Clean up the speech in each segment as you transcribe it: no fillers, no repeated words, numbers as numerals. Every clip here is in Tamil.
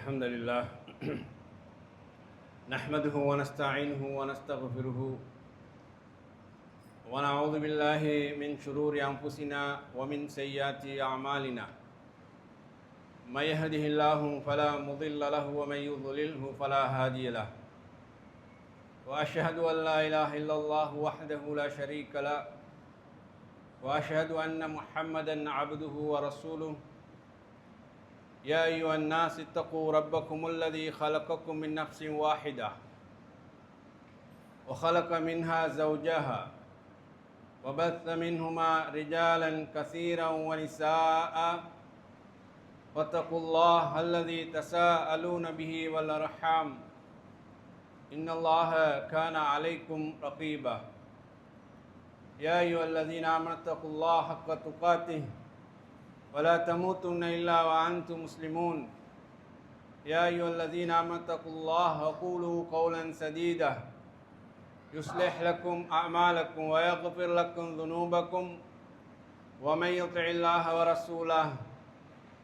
الحمد لله نحمده ونستعينه ونستغفره ونعوذ بالله من شرور أنفسنا ومن سيئات أعمالنا من يهده الله فلا مضل له ومن يضلله فلا هادي له وأشهد أن لا إله إلا الله وحده لا شريك له وأشهد أن محمدا عبده ورسوله يا أيها الناس اتقوا ربكم الذي خلقكم من نفس واحدة وخلق منها زوجها وبث منهما رجالا كثيرا ونساء واتقوا الله الذي تساءلون به والأرحام إن الله كان عليكم رقيبا يا أيها الذين آمنوا اتقوا الله حق تقاته ولا تموتن إلا وأنتم مسلمون يا أيها الذين آمنوا اتقوا الله وقولوا قولا سديدا يصلح لكم أعمالكم ويغفر لكم ذنوبكم ومن يطع الله ورسوله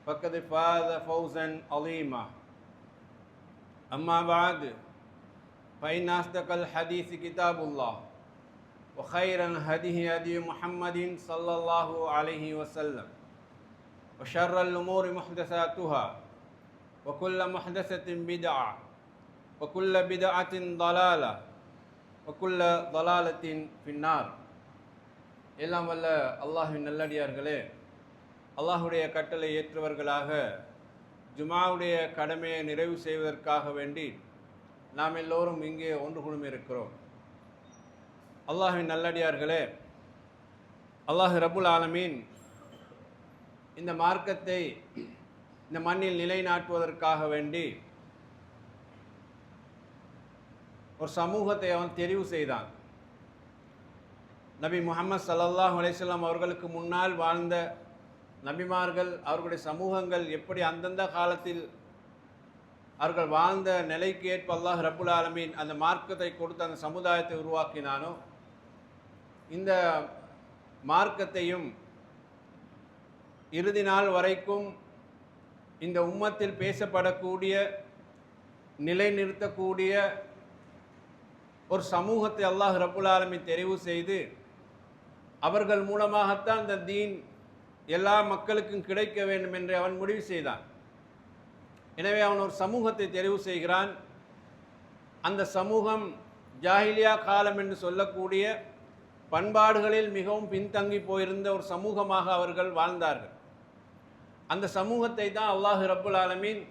فقد فاز فوزا عظيما أما بعد فإن أصدق الحديث كتاب الله وخير الهدي هدي محمد صلى الله عليه وسلم وشر الأمور محدثاتها وكل محدثة بدعة وكل بدعة ضلالة وكل ضلالة في النار. எல்லாம் வல்ல அல்லாஹ்வின் நல்லடியார்களே, அல்லாஹ்வுடைய கட்டளை ஏற்றவர்களாக ஜுமாவுடைய கடமையை நிறைவு செய்வதற்காக வேண்டி நாம் எல்லோரும் இங்கே ஒன்று குழுமி இருக்கிறோம். அல்லாஹ்வின் நல்லடியார்களே, அல்லாஹ் ரப்புல் ஆலமீன் இந்த மார்க்கத்தை இந்த மண்ணில் நிலைநாட்டுவதற்காக வேண்டி ஒரு சமூகத்தை அவன் தெரிவு செய்தான். நபி முஹம்மது ஸல்லல்லாஹு அலைஹி வஸல்லம் அவர்களுக்கு முன்னால் வாழ்ந்த நபிமார்கள், அவர்களுடைய சமூகங்கள் எப்படி அந்தந்த காலத்தில் அவர்கள் வாழ்ந்த நிலைக்கு ஏற்ப அல்லாஹ் ரப்புல் ஆலமீன் அந்த மார்க்கத்தை கொடுத்து அந்த சமுதாயத்தை உருவாக்கினானோ, இந்த மார்க்கத்தையும் இறுதி நாள் வரைக்கும் இந்த உம்மத்தில் பேசப்படக்கூடிய நிலைநிறுத்தக்கூடிய ஒரு சமூகத்தை அல்லாஹ் ரப்புல் ஆலமீன் தெரிவு செய்து அவர்கள் மூலமாகத்தான் இந்த தீன் எல்லா மக்களுக்கும் கிடைக்க வேண்டும் என்று அவன் முடிவு செய்தான். எனவே அவன் ஒரு சமூகத்தை தெரிவு செய்கிறான். அந்த சமூகம் ஜாஹிலியா காலம் என்று சொல்லக்கூடிய பண்பாடுகளில் மிகவும் பின்தங்கி போயிருந்த ஒரு சமூகமாக அவர்கள் வாழ்ந்தார்கள். அந்த சமூகத்தை தான் அல்லாஹ் ரப்புல் ஆலமீன்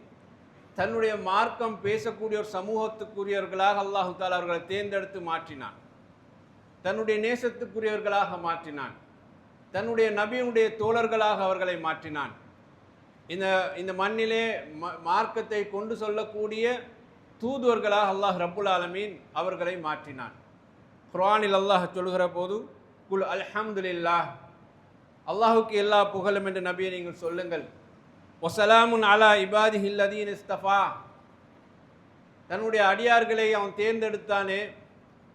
தன்னுடைய மார்க்கம் பேசக்கூடிய ஒரு சமூகத்துக்குரியவர்களாக அல்லாஹு தஆலா அவர்களை தேர்ந்தெடுத்து மாற்றினான். தன்னுடைய நேசத்துக்குரியவர்களாக மாற்றினான். தன்னுடைய நபியுடைய தோழர்களாக அவர்களை மாற்றினான். இந்த மண்ணிலே மார்க்கத்தை கொண்டு சொல்லக்கூடிய தூதுவர்களாக அல்லாஹ் ரப்புல் ஆலமீன் அவர்களை மாற்றினான். குர்ஆனில் அல்லாஹ் சொல்கிற போது, குல் அல்ஹம்துலில்லாஹ், அல்லாஹுக்கு எல்லா புகழும் என்று நபியை நீங்கள் சொல்லுங்கள். வஸலாமுன் அலா இபாதிஹில் லதீன இஸ்தஃபா, தன்னுடைய அடியார்களை அவன் தேர்ந்தெடுத்தானே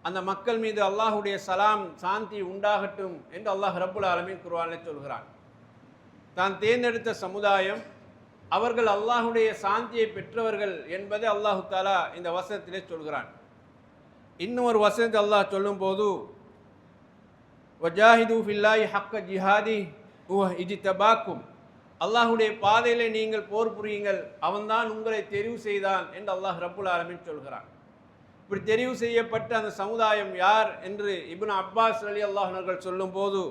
அந்த மக்கள் மீது அல்லாஹுடைய சலாம் சாந்தி உண்டாகட்டும் என்று அல்லாஹ் ரப்புல் ஆலமீன் குர்ஆனில் சொல்கிறான். தான் தேர்ந்தெடுத்த சமுதாயம் அவர்கள் அல்லாஹுடைய சாந்தியை பெற்றவர்கள் என்பதை அல்லாஹு தஆலா இந்த வசனத்திலே சொல்கிறான். இன்னும் ஒரு வசனத்தை அல்லாஹ் சொல்லும்போது, வஜாஹிது ஃபில்லாஹி ஹக்க ஜிஹாதி ஹுவ இஜ்தபாக்கும், அல்லாஹுடைய பாதையிலே நீங்கள் போர் புரியுங்கள், அவன்தான் உங்களை தெரிவு செய்தான் என்று அல்லாஹ் ரப்புல் ஆலமீன் சொல்கிறான். இப்படி தெரிவு செய்யப்பட்ட அந்த சமுதாயம் யார் என்று இப்னு அப்பாஸ் ரலியல்லாஹு அன்ஹு அவர்கள் சொல்லும்போது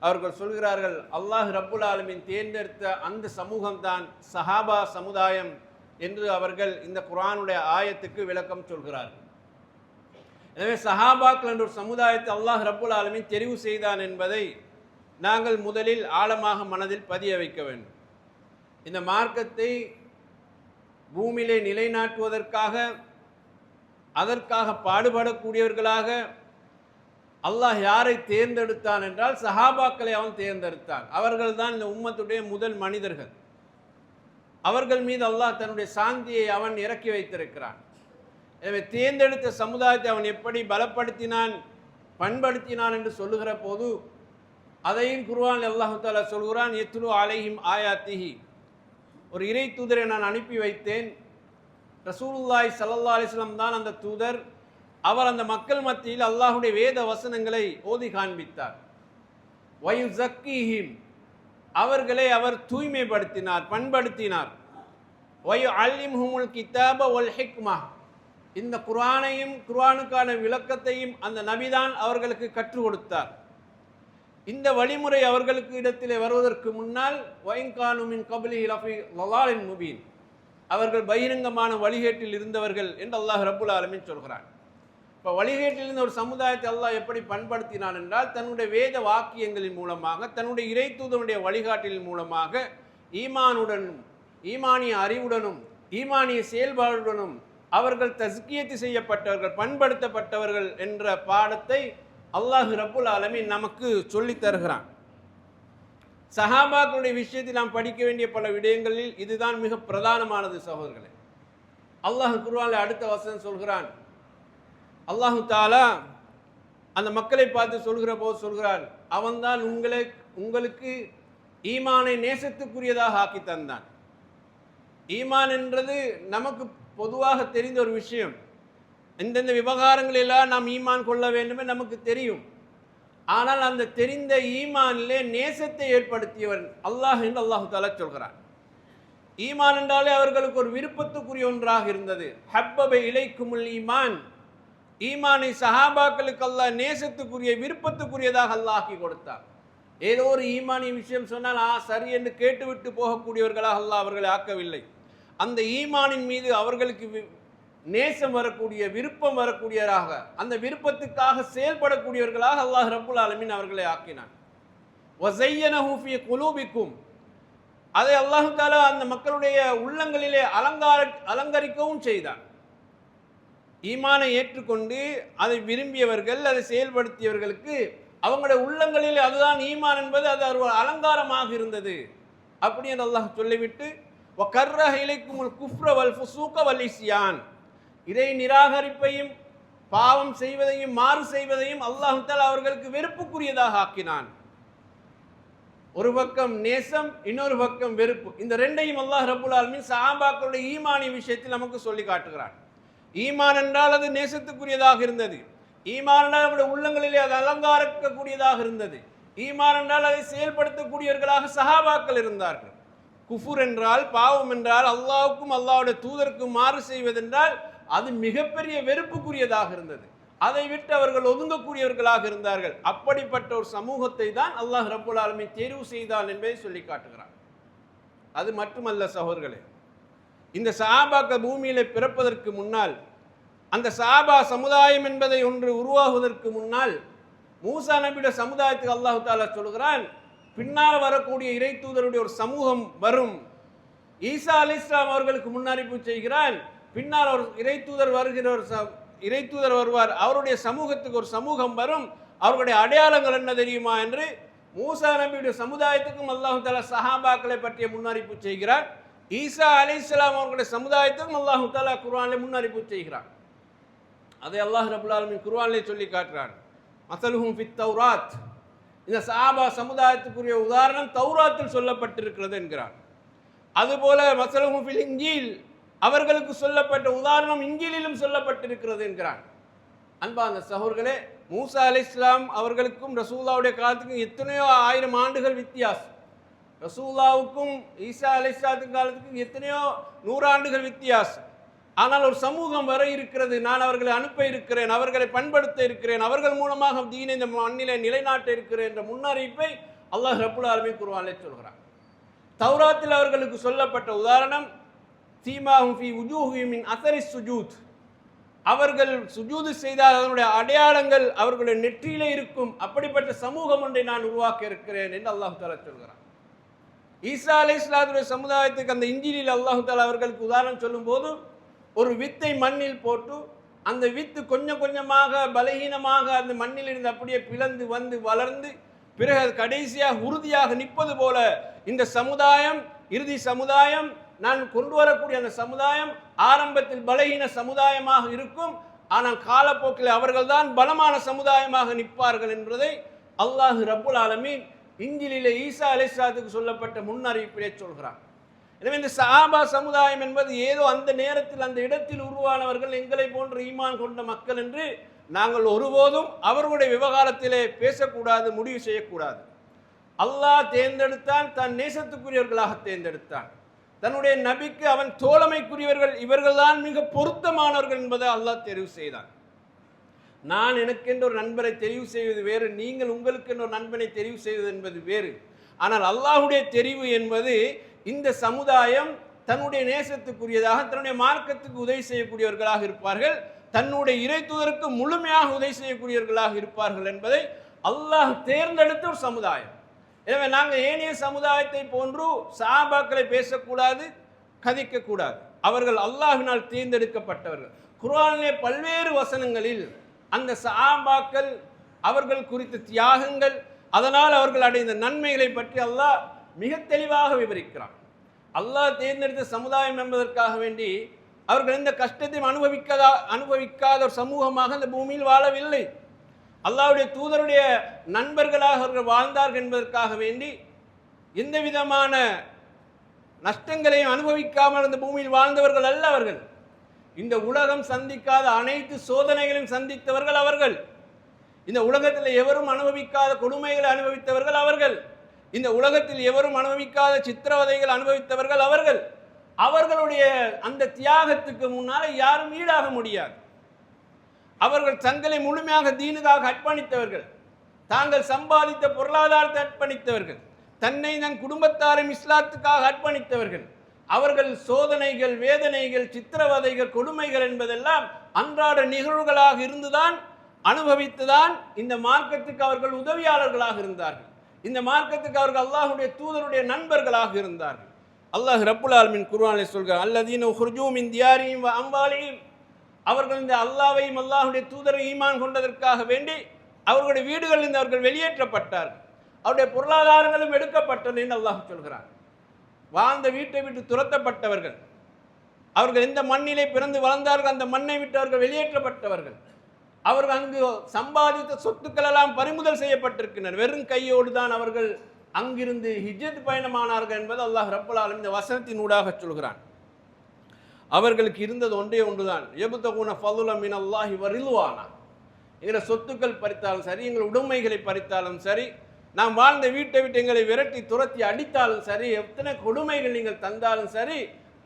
அவர்கள் சொல்கிறார்கள், அல்லாஹ் ரப்புல் ஆலமீன் தேர்ந்தெடுத்த அந்த சமூகம்தான் சஹாபா சமுதாயம் என்று அவர்கள் இந்த குர்ஆனுடைய ஆயத்துக்கு விளக்கம் சொல்கிறார்கள். எனவே சஹாபாக்கள் என்ற ஒரு சமுதாயத்தை அல்லாஹ் ரப்புல் ஆலமீன் தெரிவு செய்தான் என்பதை நாங்கள் முதலில் ஆழமாக மனதில் பதிய வைக்க வேண்டும். இந்த மார்க்கத்தை பூமியிலே நிலைநாட்டுவதற்காக அதற்காக பாடுபடக்கூடியவர்களாக அல்லாஹ் யாரை தேர்ந்தெடுத்தான் என்றால் சஹாபாக்களை அவன் தேர்ந்தெடுத்தான். அவர்கள் தான் இந்த உம்மத்துடைய முதல் மனிதர்கள். அவர்கள் மீது அல்லாஹ் தன்னுடைய சாந்தியை அவன் இறக்கி வைத்திருக்கிறான். எனவே தேர்ந்தெடுத்த சமுதாயத்தை அவன் எப்படி பலப்படுத்தினான், பண்படுத்தினான் என்று சொல்லுகிற போது அதையும் குர்ஆனில் அல்லாஹ் தஆலா சொல்கிறான், யத்லு அலைஹிம் ஆயாத்திஹி, ஒரு இறை தூதரை நான் அனுப்பி வைத்தேன், ரசூலுல்லாஹி ஸல்லல்லாஹு அலைஹி வஸல்லம் தான் அந்த தூதர். அவர் அந்த மக்கள் மத்தியில் அல்லாஹ்வுடைய வேத வசனங்களை ஓதி காண்பித்தார். வயுஸக்கீஹிம், அவர்களை அவர் தூய்மைப்படுத்தினார், பண்படுத்தினார். வயுஅல்லிம்ஹுமுல் கிதாப வல் ஹிக்மா, இந்த குர்ஆனையும் குர்ஆனுக்கான விளக்கத்தையும் அந்த நபிதான் அவர்களுக்கு கற்றுக் கொடுத்தார். இந்த வழிமுறை அவர்களுக்கு இடத்திலே வருவதற்கு முன்னால் வயின்கானு மின் கப்லிஹி லஃபீ ளலாலின் முபீன், அவர்கள் பகிரங்கமான வழிகேட்டில் இருந்தவர்கள் என்று அல்லாஹ் ரப்புல் ஆலமீன் சொல்கிறான். இப்போ வழிகேட்டில் இருந்த ஒரு சமுதாயத்தை அல்லாஹ் எப்படி பண்படுத்தினான் என்றால், தன்னுடைய வேத வாக்கியங்களின் மூலமாக, தன்னுடைய இறை தூதனுடைய வழிகாட்டின் மூலமாக ஈமானுடனும் ஈமானிய அறிவுடனும் ஈமானிய செயல்பாடுடனும் அவர்கள் தஸ்கியத்து செய்யப்பட்டவர்கள், பண்படுத்தப்பட்டவர்கள் என்ற பாடத்தை அல்லாஹ் ரப்புல் ஆலமீன் நமக்கு சொல்லித் தருகிறான். சஹாபாக்களுடைய விஷயத்தில் நாம் படிக்க வேண்டிய பல விடயங்களில் இதுதான் மிக பிரதானமானது சகோதரர்களே. அல்லாஹ் குர்ஆனில் அடுத்த வசனம் சொல்கிறான். அல்லாஹு தாலா அந்த மக்களை பார்த்து சொல்கிற போது சொல்கிறான், அவன்தான் உங்களுக்கு ஈமானை நேசத்துக்குரியதாக ஆக்கி தந்தான். ஈமான் என்றது நமக்கு பொதுவாக தெரிந்த ஒரு விஷயம். இந்தந்த விவகாரங்களெல்லாம் நாம் ஈமான் கொள்ள வேண்டுமே நமக்கு தெரியும். ஆனால் அந்த தெரிந்த ஈமானிலே நேசத்தை ஏற்படுத்தியவன் அல்லாஹ் என்று அல்லாஹு தஆலா சொல்கிறான். ஈமான் என்றாலே அவர்களுக்கு ஒரு விருப்பத்துக்குரிய ஒன்றாக இருந்தது. ஹப்பப இலைக்குமுல் ஈமான், ஈமானை சஹாபாக்களுக்கு அல்லாஹ் நேசத்துக்குரிய விருப்பத்துக்குரியதாக அல்லாஹ் ஆக்கி கொடுத்தார். ஏதோ ஒரு ஈமானிய விஷயம் சொன்னால் சரி என்று கேட்டுவிட்டு போகக்கூடியவர்களாக அல்லாஹ் அவர்களை ஆக்கவில்லை. அந்த ஈமானின் மீது அவர்களுக்கு நேசம் வரக்கூடிய, விருப்பம் வரக்கூடியவராக, அந்த விருப்பத்துக்காக செயல்படக்கூடியவர்களாக அல்லாஹ் ரப்புல் ஆலமீன் அவர்களை ஆக்கினான். வஸய்யனஹு ஃபீ குலூபிக்கும், அதை அல்லாஹ் தஆலா அந்த மக்களுடைய உள்ளங்களிலே அலங்கரிக்கவும் செய்தான். ஈமானை ஏற்றுக்கொண்டு அதை விரும்பியவர்கள், அதை செயல்படுத்தியவர்களுக்கு அவங்களுடைய உள்ளங்களில் அதுதான் ஈமான் என்பது அது ஒரு அலங்காரமாக இருந்தது. அப்படி என்று அல்லாஹ் சொல்லிவிட்டு வகர்ரஹ இலைக்குமுல் குஃப்ர வல் ஃபுசூக வல் இஸ்யான், இறை நிராகரிப்பையும் பாவம் செய்வதையும் மாறு செய்வதையும் அல்லாஹ் தஆலா அவர்களுக்கு வெறுப்புக்குரியதாக ஆக்கினான். ஒரு பக்கம் நேசம், இன்னொரு பக்கம் வெறுப்பு. இந்த ரெண்டையும் அல்லாஹ் ரப்புல் ஆலமீன் சஹாபாக்களுடைய ஈமானிய விஷயத்தில் நமக்கு சொல்லி காட்டுகிறான். ஈமான் என்றால் அது நேசத்துக்குரியதாக இருந்தது. ஈமான் என்றால் நம்முடைய உள்ளங்களிலே அது அலங்காரிக்கக்கூடியதாக இருந்தது. ஈமான் என்றால் அதை செயல்படுத்தக்கூடியவர்களாக சஹாபாக்கள் இருந்தார்கள். குஃபுர் என்றால், பாவம் என்றால், அல்லாஹ்வுக்கும் அல்லாஹ்வுடைய தூதருக்கும் மாறு செய்வதென்றால் அது மிகப்பெரிய வெறுப்புக்குரியதாக இருந்தது. அதை விட்டு அவர்கள் ஒதுங்கக்கூடியவர்களாக இருந்தார்கள். அப்படிப்பட்ட ஒரு சமூகத்தை தான் அல்லாஹ் ரப்புல் ஆலமீன் தேர்வு செய்தான் என்பதை சொல்லி காட்டுகிறார். அது மட்டுமல்ல சகோதரர்களே, இந்த சஹாபாக்கள் பூமியிலே பிறப்பதற்கு முன்னால், அந்த சஹாபா சமுதாயம் என்பதை ஒன்று உருவாகுவதற்கு முன்னால், மூசா நபியுடைய சமுதாயத்துக்கு அல்லாஹ் தஆலா சொல்கிறான், பின்னால் வரக்கூடிய இறை தூதருடைய ஒரு சமூகம் வரும். ஈசா அலைஹிஸ்ஸலாம் அவர்களுக்கு முன்னறிவிப்பு செய்கிறான், பின்னால் ஒரு இறை தூதர் வருகிற ஒரு இறை தூதர் வருவார், அவருடைய சமூகத்துக்கு ஒரு சமூகம் வரும், அவருடைய அடையாளங்கள் என்ன தெரியுமா என்று மூசா நபியுடைய சமுதாயத்துக்கும் அல்லாஹ் தஆலா சஹாபாக்களை பற்றிய முன்னறிவிப்பு செய்கிறார். ஈசா அலைஹிஸ்ஸலாம் அவர்களுடைய சமுதாயத்துக்கும் அல்லாஹ் தஆலா குர்ஆனில் முன்னறிவிப்பு செய்கிறார். அதை அல்லாஹ் ரப்புல் ஆலமீன் குர்ஆனிலே சொல்லி காட்டுறான். மஸலுஹும் ஃபித் தௌராத், இந்த சஹாபா சமுதாயத்துக்குரிய உதாரணம் தௌராத்தில் சொல்லப்பட்டிருக்கிறது என்கிறார். அதுபோல மஸலுஹும் ஃபில் இன்ஜீல், அவர்களுக்கு சொல்லப்பட்ட உதாரணம் இன்ஜீலிலும் சொல்லப்பட்டிருக்கிறது என்கிறான். அன்பார்ந்த சகோதரர்களே, மூசா அலைஹிஸ்ஸலாம் அவர்களுக்கும் ரசூலுல்லாஹ்வுடைய காலத்துக்கும் எத்தனையோ ஆயிரம் ஆண்டுகள் வித்தியாசம். ரசூலுல்லாஹ்வுக்கும் ஈசா அலைஹிஸ்ஸலாத்தின் காலத்துக்கும் எத்தனையோ நூறாண்டுகள் வித்தியாசம். ஆனால் ஒரு சமூகம் வர இருக்கிறது, நான் அவர்களை அனுப்ப இருக்கிறேன், அவர்களை பண்படுத்த இருக்கிறேன், அவர்கள் மூலமாக தீனை இந்த மண்ணிலே நிலைநாட்ட இருக்கிறேன் என்ற முன்னறிவிப்பை அல்லாஹ் ரப்புல் ஆலமீன் குர்ஆனிலே சொல்கிறார். தௌராத்தில் அவர்களுக்கு சொல்லப்பட்ட உதாரணம் சீமாஹும் ஃபீ வுஜூஹிஹிம் மின் அஸரி சுஜூத், அவர்கள் சுஜூது செய்தால் அதனுடைய அடையாளங்கள் அவர்களுடைய நெற்றியிலே இருக்கும். அப்படிப்பட்ட சமூகம் ஒன்றை நான் உருவாக்க இருக்கிறேன் என்று அல்லாஹ் தஆலா சொல்கிறார். ஈசா அலைஹிஸ்ஸலாத்துடைய சமுதாயத்துக்கு அந்த இன்ஜீலில் அல்லாஹ் தஆலா அவர்களுக்கு உதாரணம் சொல்லும்போது, ஒரு வித்தை மண்ணில் போட்டு அந்த வித்து கொஞ்சம் கொஞ்சமாக பலகீனமாக அந்த மண்ணில் இருந்து அப்படியே பிளந்து வந்து வளர்ந்து பிறகு கடைசியாக உறுதியாக நிற்பது போல இந்த சமுதாயம், இறுதி சமுதாயம், நான் கொண்டு வரக்கூடிய அந்த சமுதாயம் ஆரம்பத்தில் பலகீன சமுதாயமாக இருக்கும், ஆனால் காலப்போக்கில் அவர்கள்தான் பலமான சமுதாயமாக நிற்பார்கள் என்பதை அல்லாஹ் ரப்புல் ஆலமீன் இன்ஜிலிலே ஈசா அலைஹிஸ்ஸலாத்துக்கு சொல்லப்பட்ட முன்னறிவிப்பிலே சொல்கிறார். எனவே இந்த சஹாபா சமுதாயம் என்பது ஏதோ அந்த நேரத்தில் அந்த இடத்தில் உருவானவர்கள், எங்களை போன்ற ஈமான் கொண்ட மக்கள் என்று நாங்கள் ஒருபோதும் அவர்களுடைய விவகாரத்திலே பேசக்கூடாது, முடிவு செய்யக்கூடாது. அல்லாஹ் தேர்ந்தெடுத்தான், தன் நேசத்துக்குரியவர்களாக தேர்ந்தெடுத்தான். தன்னுடைய நபிக்கு அவன் தோழமைக்குரியவர்கள், இவர்கள்தான் மிக பொருத்தமானவர்கள் என்பதை அல்லாஹ் தெரிவு செய்தான். நான் எனக்கென்று ஒரு நண்பரை தெரிவு செய்வது வேறு, நீங்கள் உங்களுக்கு ஒரு நண்பனை தெரிவு செய்வது என்பது வேறு. ஆனால் அல்லாஹுடைய தெரிவு என்பது இந்த சமுதாயம் தன்னுடைய நேசத்துக்குரியதாக, தன்னுடைய மார்க்கத்துக்கு உதவி செய்யக்கூடியவர்களாக இருப்பார்கள், தன்னுடைய இறை தூதருக்கு முழுமையாக உதவி செய்யக்கூடியவர்களாக இருப்பார்கள் என்பதை அல்லாஹ் தேர்ந்தெடுத்த ஒரு சமுதாயம். எனவே நாங்கள் ஏனைய சமுதாயத்தை போன்று சஹாபாக்களை பேசக்கூடாது, கதிக்கக்கூடாது. அவர்கள் அல்லாஹ்வினால் தேர்ந்தெடுக்கப்பட்டவர்கள். குர்ஆனிலே பல்வேறு வசனங்களில் அந்த சஹாபாக்கள், அவர்கள் குறித்த தியாகங்கள், அதனால் அவர்கள் அடைந்த நன்மைகளை பற்றி அல்லாஹ் மிக தெளிவாக விவரிக்கிறான். அல்லாஹ் தேர்ந்தெடுத்த சமுதாயம் என்பதற்காக வேண்டி அவர்கள் எந்த கஷ்டத்தையும் அனுபவிக்காத ஒரு சமூகமாக அந்த பூமியில் வாழவில்லை. அல்லாஹ்வுடைய தூதருடைய நண்பர்களாக அவர்கள் வாழ்ந்தார்கள் என்பதற்காக வேண்டி எந்த விதமான நஷ்டங்களையும் அனுபவிக்காமல் அந்த பூமியில் வாழ்ந்தவர்கள் அல்ல அவர்கள். இந்த உலகம் சந்திக்காத அனைத்து சோதனைகளையும் சந்தித்தவர்கள் அவர்கள். இந்த உலகத்தில் எவரும் அனுபவிக்காத கொடுமைகளை அனுபவித்தவர்கள் அவர்கள். இந்த உலகத்தில் எவரும் அனுபவிக்காத சித்திரவதைகள் அனுபவித்தவர்கள் அவர்கள். அவர்களுடைய அந்த தியாகத்துக்கு முன்னால் யாரும் ஈடாக முடியாது. அவர்கள் தங்களை முழுமையாக தீனுக்காக அர்ப்பணித்தவர்கள், தாங்கள் சம்பாதித்த பொருளாதாரத்தை அர்ப்பணித்தவர்கள், தன்னை தன் குடும்பத்தாரும் இஸ்லாத்துக்காக அர்ப்பணித்தவர்கள். அவர்கள் சோதனைகள், வேதனைகள், சித்திரவதைகள், கொடுமைகள் என்பதெல்லாம் அன்றாட நிகழ்வுகளாக இருந்துதான், அனுபவித்துதான் இந்த மார்க்கத்துக்கு அவர்கள் உதவியாளர்களாக இருந்தார்கள். இந்த மார்க்கத்துக்கு அவர்கள் அல்லாஹ்வுடைய தூதருடைய நண்பர்களாக இருந்தார்கள். அல்லாஹ் ரப்புல் ஆலமீன் குர்ஆனிலே சொல்கிறார், அல்லதீன உஹ்ருஜூ மின் தியாரிஹிம் வ அம்வாலிஹிம். அவர்கள் இந்த அல்லாஹ்வையும் அல்லாஹ்வுடைய தூதரை ஈமான் கொண்டதற்காக வேண்டி அவர்களுடைய வீடுகளில் அவர்கள் வெளியேற்றப்பட்டார்கள், அவருடைய பொருளாதாரங்களும் எடுக்கப்பட்டது என்று அல்லாஹ் சொல்கிறார். வாழ்ந்த வீட்டை விட்டு துரத்தப்பட்டவர்கள், அவர்கள் எந்த மண்ணிலே பிறந்து வளர்ந்தார்கள் அந்த மண்ணை விட்டு அவர்கள் வெளியேற்றப்பட்டவர்கள், அவர்கள் அங்கு சம்பாதித்த சொத்துக்கள் எல்லாம் பறிமுதல் செய்யப்பட்டிருக்கின்றனர். வெறும் கையோடு தான் அவர்கள் அங்கிருந்து ஹிஜ்ரத் பயணமானார்கள் என்பது அல்லாஹ் ரப்புல் ஆலமீன் இந்த வசனத்தின் ஊடாக சொல்கிறான். அவர்களுக்கு இருந்தது ஒன்றே ஒன்றுதான், யப்தகுன ஃபதுல மினல்லாஹி வ ரில்வானா. எங்களை சொத்துக்கள் பறித்தாலும் சரி, எங்கள் உடைமைகளை பறித்தாலும் சரி, நாம் வாழ்ந்த வீட்டை விட்டு எங்களை விரட்டி துரத்தி அடித்தாலும் சரி, எத்தனை கொடுமைகள் நீங்கள் தந்தாலும் சரி,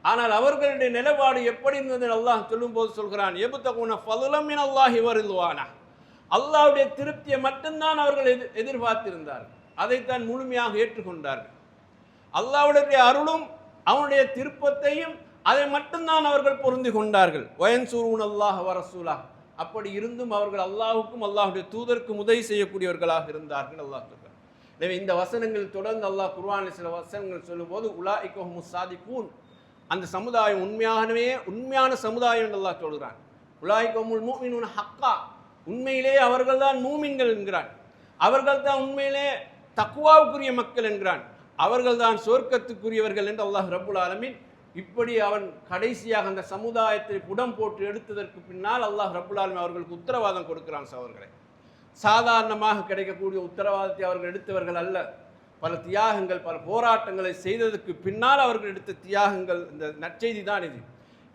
ஆனால் அவர்களுடைய நிலைப்பாடு எப்படி இருந்தது அல்லாஹ் சொல்லும் போது சொல்கிறான், யப்தகுன ஃபதுல மினல்லாஹி வ ரில்வானா. அல்லாஹ்வுடைய திருப்தியை மட்டும்தான் அவர்கள் எதிர்பார்த்திருந்தார்கள், அதைத்தான் முழுமையாக ஏற்றுக்கொண்டார்கள். அல்லாஹ்வுடைய அருளும் அவனுடைய திருப்பத்தையும் அதை மட்டும்தான் அவர்கள் பொருந்தி கொண்டார்கள். வயன்சூரூன் அல்லாஹ் வ ரசூலா. அப்படி இருந்தும் அவர்கள் அல்லாஹுக்கும் அல்லாஹுடைய தூதருக்கும் உதவி செய்யக்கூடியவர்களாக இருந்தார்கள் அல்லாஹ் சொல்கிறார். எனவே இந்த வசனங்கள் தொடர்ந்து அல்லாஹ் குர்ஆனில் சில வசனங்கள் சொல்லும்போது உலாஇக ஹுமுஸ் சாதிகூன், அந்த சமுதாயம் உண்மையான சமுதாயம் என்று அல்லாஹ் சொல்கிறான். உலாஇக ஹுமுல் முஃமினூன ஹக்கா, உண்மையிலே அவர்கள்தான் மூமின்கள் என்கிறான். அவர்கள்தான் உண்மையிலே தக்வாவுக்குரிய மக்கள் என்கிறான். அவர்கள்தான் சொர்க்கத்துக்குரியவர்கள் என்று அல்லாஹ் ரப்புல் ஆலமீன் இப்படி அவன் கடைசியாக அந்த சமுதாயத்தை புடம் போட்டு எடுத்ததற்கு பின்னால் அல்லாஹ் ரப்புல் ஆலமீன் அவர்களுக்கு உத்தரவாதம் கொடுக்கிறான். அவர்களை சாதாரணமாக கிடைக்கக்கூடிய உத்தரவாதத்தை அவர்கள் எடுத்தவர்கள் அல்ல. பல தியாகங்கள், பல போராட்டங்களை செய்ததற்கு பின்னால் அவர்கள் எடுத்த தியாகங்கள், இந்த நற்செய்தி தான் இது.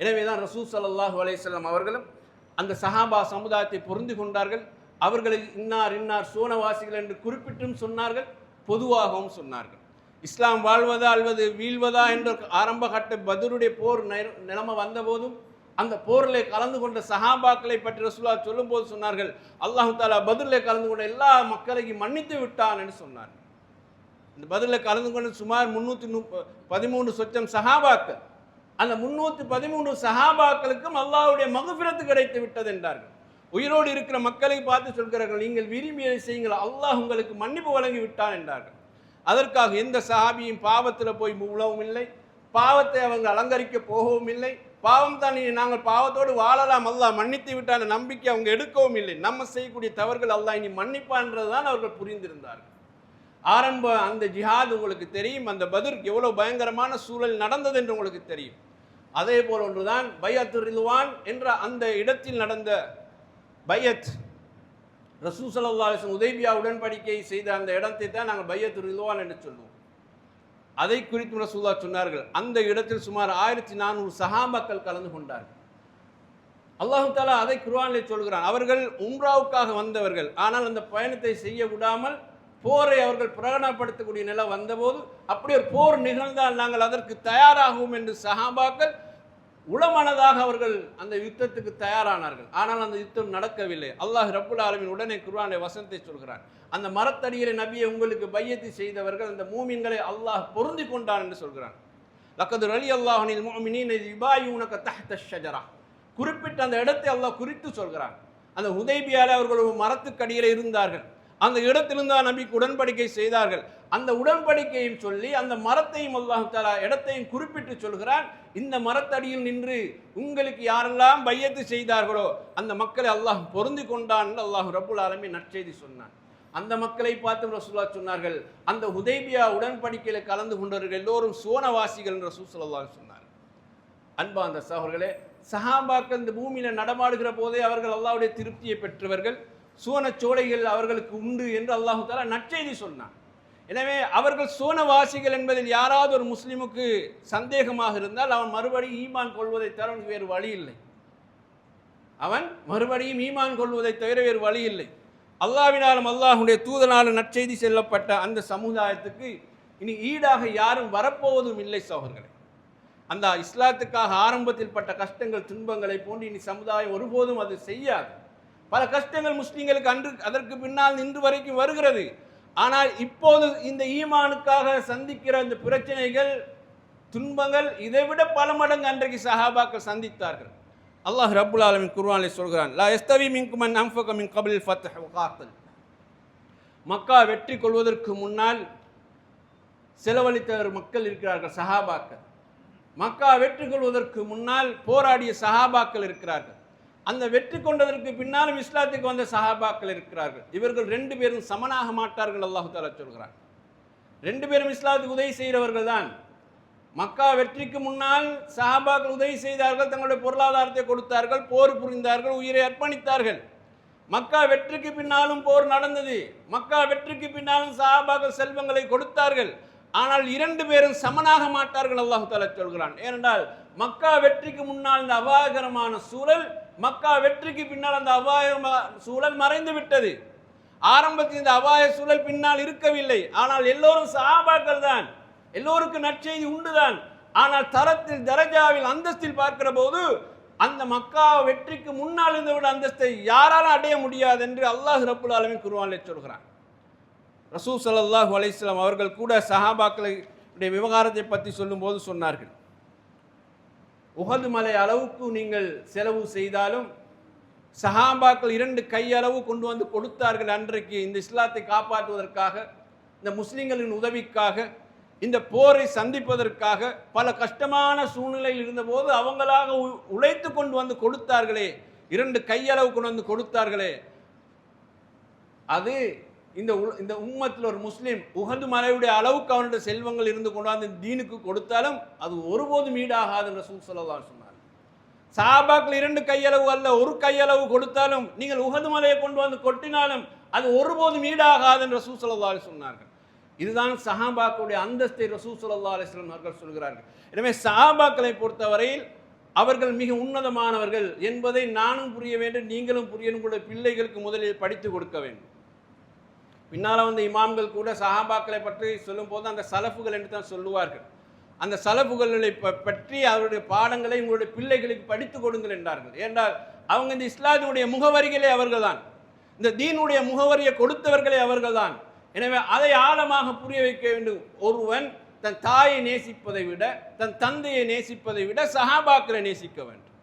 எனவே தான் ரசூல் ஸல்லல்லாஹு அலைஹி வஸல்லம் அவர்களும் அந்த சஹாபா சமுதாயத்தை பொருந்தி கொண்டார்கள். அவர்களை இன்னார் சோனவாசிகள் என்று குறிப்பிட்டும் சொன்னார்கள், பொதுவாகவும் சொன்னார்கள். இஸ்லாம் வாழ்வதா அல்லது வீழ்வதா என்ற ஆரம்ப கட்ட பத்ருடைய போர் நிலைமை வந்தபோதும் அந்த போரில் கலந்து கொண்ட சஹாபாக்களை பற்றி ரசூலுல்லாஹ் சொல்லும் போது சொன்னார்கள், அல்லாஹ் தஆலா பத்ரில் கலந்து கொண்ட எல்லா மக்களையும் மன்னித்து விட்டான் என்று சொன்னார். இந்த பத்ரில் கலந்து கொண்ட சுமார் 313 சொச்சம் சஹாபாக்கள், அந்த 313 சஹாபாக்களுக்கும் அல்லாஹ்வுடைய மக்ஃபிரத் கிடைத்து விட்டது என்றார்கள். உயிரோடு இருக்கிற மக்களை பார்த்து சொல்கிறார்கள், நீங்கள் விரும்பியதை செய்யுங்கள், அல்லாஹ் உங்களுக்கு மன்னிப்பு வழங்கி விட்டான் என்றார்கள். அதற்காக எந்த சஹாபியும் பாவத்தில் போய் உழவும் இல்லை, பாவத்தை அவங்க அலங்கரிக்க போகவும் இல்லை. பாவம் தான், நாங்கள் பாவத்தோடு வாழலாம், அல்லாஹ் மன்னித்து விட்டான நம்பிக்கை அவங்க எடுக்கவும் இல்லை. நம்ம செய்யக்கூடிய தவறுகள் அல்லாஹ் இனி மன்னிப்பான்றது தான் அவர்கள் புரிந்திருந்தார்கள். ஆரம்ப அந்த ஜிஹாத் உங்களுக்கு தெரியும், அந்த பத்ருக்கு எவ்வளோ பயங்கரமான சூழல் நடந்தது என்று உங்களுக்கு தெரியும். அதே போல் ஒன்றுதான் பைஅத்துர் ரில்வான் என்ற அந்த இடத்தில் நடந்த பையத். ரசூல் ஸல்லல்லாஹு அலைஹி வஸல்லம் உதைபியா உடன்படிக்கை செய்த அந்த இடத்தை தான் நாங்கள் பைஅத்துர் ரில்வான் என்று சொல்லுவோம். அதை குறித்து ரசூலுல்லாஹ் சொன்னார்கள். அந்த இடத்தில் சுமார் 1400 சஹாபாக்கள் கலந்து கொண்டார்கள். அல்லாஹ் தஆலா அதை குர்ஆனிலே சொல்கிறான். அவர்கள் உம்ராவுக்காக வந்தவர்கள், ஆனால் அந்த பயணத்தை செய்ய விடாமல் போரை அவர்கள் பிரகடனப்படுத்தக்கூடிய நிலை வந்தபோது, அப்படி ஒரு போர் நிகழ்ந்தால் நாங்கள் அதற்கு தயாராகும் என்று சஹாபாக்கள் உளமனதாக அவர்கள் அந்த யுத்தத்துக்கு தயாரானார்கள். ஆனால் அந்த யுத்தம் நடக்கவில்லை. அல்லாஹ் ரப்புல் ஆலமீன் உடனே குர்ஆனிலே வசனத்தை சொல்கிறான். அந்த மரத்தடியிலே நபியை உங்களுக்கு பையத்து செய்தவர்கள் அந்த மூமின்களை அல்லாஹ் பொருந்தி கொண்டான் என்று சொல்கிறான். லக்கது ரலியல்லாஹு அனில் முஃமினீன யுபாயிஊனக தஹ்த ஷஜரா. குறிப்பிட்ட அந்த இடத்தை அல்லாஹ் குறித்து சொல்கிறான். அந்த ஹுதைபியால அவர்கள் ஒரு மரத்துக்கடியில் இருந்தார்கள். அந்த இடத்திலிருந்து நபிக்கு உடன்படிக்கை செய்தார்கள். அந்த உடன்படிக்கையும் சொல்லி அந்த மரத்தையும் அல்லாஹ் தஆலா இடத்தையும் குறிப்பிட்டு சொல்கிறான். இந்த மரத்தடியில் நின்று உங்களுக்கு யாரெல்லாம் பையத்து செய்தார்களோ அந்த மக்களை அல்லாஹ் பொருந்தி கொண்டான் என்று அல்லாஹ் ரப்புல் ஆலமீன் நற்செய்தி சொன்னான். அந்த மக்களை பார்த்து ரசூலுல்லாஹ் சொன்னார்கள், அந்த ஹுதைபியா உடன்படிக்கையில் கலந்து கொண்டவர்கள் எல்லோரும் சோனவாசிகள் என்று ரசூல் ஸல்லல்லாஹு அலைஹி வஸல்லம் சொன்னார். அன்பார்ந்த சகோதரர்களே, சஹாபாக்கள் இந்த பூமியில நடமாடுகிற போதே அவர்கள் அல்லாஹ்வுடைய திருப்தியை பெற்றவர்கள், சோனச்சோலைகள் அவர்களுக்கு உண்டு என்று அல்லாஹ் தஆலா நற்செய்தி சொன்னான். எனவே அவர்கள் சோனவாசிகள் என்பதில் யாராவது ஒரு முஸ்லிமுக்கு சந்தேகமாக இருந்தால் அவன் மறுபடியும் ஈமான் கொள்வதை தவிர வேறு வழி இல்லை. அவன் மறுபடியும் ஈமான் கொள்வதை தவிர வேறு வழி இல்லை. அல்லாஹ்வினாலும் அல்லாஹ்வுடைய தூதனாலும் நற்செய்தி செல்லப்பட்ட அந்த சமுதாயத்துக்கு இனி ஈடாக யாரும் வரப்போவதும் இல்லை சகோதரர்களே. அந்த இஸ்லாத்துக்காக ஆரம்பத்தில் பட்ட கஷ்டங்கள் துன்பங்களை போன்று இனி சமுதாயம் ஒருபோதும் அது செய்யாது. பல கஷ்டங்கள் முஸ்லிம்களுக்கு அதற்கு பின்னால் நின்று வரைக்கும் வருகிறது. ஆனால் இப்போது இந்த ஈமானுக்காக சந்திக்கிற இந்த பிரச்சனைகள் துன்பங்கள் இதைவிட பல மடங்கு அன்றைக்கு சஹாபாக்கள் சந்தித்தார்கள். அல்லாஹ் ரப்புல் ஆலமீன் குர்ஆனில் சொல்கிறான், லா யஸ்தவி மின்கும் மன் அன்ஃபக மின் கப்லில் ஃபத்ஹ் வ காத்தல். மக்கா வெற்றி கொள்வதற்கு முன்னால் செலவழித்த மக்கள் இருக்கிறார்கள், சஹாபாக்கள். மக்கா வெற்றி கொள்வதற்கு முன்னால் போராடிய சஹாபாக்கள் இருக்கிறார்கள். அந்த வெற்றி கொண்டதற்கு பின்னாலும் இஸ்லாத்துக்கு வந்த சஹாபாக்கள் இருக்கிறார்கள். இவர்கள் 2 பேரும் சமனாக மாட்டார்கள். அல்லாஹ் தஆலா சொல்கிறார், 2 பேரும் இஸ்லாத்துக்கு உதவி செய்கிறவர்கள் தான். மக்கா வெற்றிக்கு முன்னால் சஹாபாக்கள் உதவி செய்தார்கள், தங்களுடைய பொருளாதாரத்தை கொடுத்தார்கள், போர் புரிந்தார்கள், உயிரை அர்ப்பணித்தார்கள். மக்கா வெற்றிக்கு பின்னாலும் போர் நடந்தது. மக்கா வெற்றிக்கு பின்னாலும் சஹாபாக்கள் செல்வங்களை கொடுத்தார்கள். ஆனால் 2 பேரும் சமனாக மாட்டார்கள் அல்லாஹ் தஆலா சொல்கிறான். ஏனென்றால் மக்கா வெற்றிக்கு முன்னால் இந்த அபாயகரமான சூழல், மக்கா வெற்றிக்கு பின்னால் அந்த அபாய சூழல் மறைந்து விட்டது. ஆரம்பத்தில் இந்த அபாய சூழல் பின்னால் இருக்கவில்லை. ஆனால் எல்லோரும் சஹாபாக்கள் தான், எல்லோருக்கும் நற்செய்தி உண்டுதான். ஆனால் தரத்தில் தரஜாவில் அந்தஸ்தில் பார்க்கிற போது அந்த மக்கா வெற்றிக்கு முன்னால் இருந்தவிட அந்தஸ்தை யாராலும் அடைய முடியாது என்று அல்லாஹ் ரப்புல் ஆலமீன் குர்ஆனில் சொல்கிறான். ரசூல் ஸல்லல்லாஹு அலைஹி வஸல்லம் அவர்கள் கூட சஹாபாக்களுடைய விவகாரத்தை பற்றி சொல்லும்போது சொன்னார்கள், உஹது மலை அளவுக்கு நீங்கள் செலவு செய்தாலும் சஹாபாக்கள் 2 கையளவு கொண்டு வந்து கொடுத்தார்கள். அன்றைக்கு இந்த இஸ்லாத்தை காப்பாற்றுவதற்காக, இந்த முஸ்லிம்களின் உதவிக்காக, இந்த போரை சந்திப்பதற்காக பல கஷ்டமான சூழ்நிலையில் இருந்தபோது அவங்களாக உழைத்து கொண்டு வந்து கொடுத்தார்களே, 2 கையளவு கொண்டு வந்து கொடுத்தார்களே, அது இந்த உம்மத்தில் ஒரு முஸ்லீம் உஹது மலையுடைய அளவுக்கு அவனுடைய செல்வங்கள் இருந்து கொண்டாந்து தீனுக்கு கொடுத்தாலும் அது ஒருபோதும் ஈடாகாது ரசூல் ஸல்லல்லாஹு அலைஹி வஸல்லம் சொன்னார். சஹாபாக்கள் 2 கையளவு அல்ல, 1 கையளவு கொடுத்தாலும் நீங்கள் உஹது மலையை கொண்டு வந்து கொட்டினாலும் அது ஒருபோதும் ஈடாகாது என்று ரசூல் ஸல்லல்லாஹு அலைஹி வஸல்லம் சொன்னார்கள். இதுதான் சஹாபாக்களுடைய அந்தஸ்தை ரசூல் ஸல்லல்லாஹு அலைஹி வஸல்லம் அவர்கள் சொல்கிறார்கள். எனவே சஹாபாக்களை பொறுத்தவரையில் அவர்கள் மிக உன்னதமானவர்கள் என்பதை நானும் புரிய வேண்டும், நீங்களும் புரியணும். உங்களுடைய பிள்ளைகளுக்கு முதலில் படித்து கொடுக்க வேண்டும். பின்னால் வந்த இமாம்கள் கூட சஹாபாக்களை பற்றி சொல்லும் போது அந்த சலஃபுகள் என்று தான் சொல்லுவார்கள். அந்த சலஃபுகளை பற்றி அவருடைய பாடங்களை உங்களுடைய பிள்ளைகளுக்கு படித்து கொடுங்கள் என்றார்கள். ஏனென்றால் அவங்க இந்த இஸ்லாத்தினுடைய முகவரிகளே அவர்கள் தான், இந்த தீனுடைய முகவரியை கொடுத்தவர்களே அவர்கள் தான். எனவே அதை ஆழமாக புரிய வைக்க வேண்டும். ஒருவன் தன் தாயை நேசிப்பதை விட, தன் தந்தையை நேசிப்பதை விட சஹாபாக்களை நேசிக்க வேண்டும்.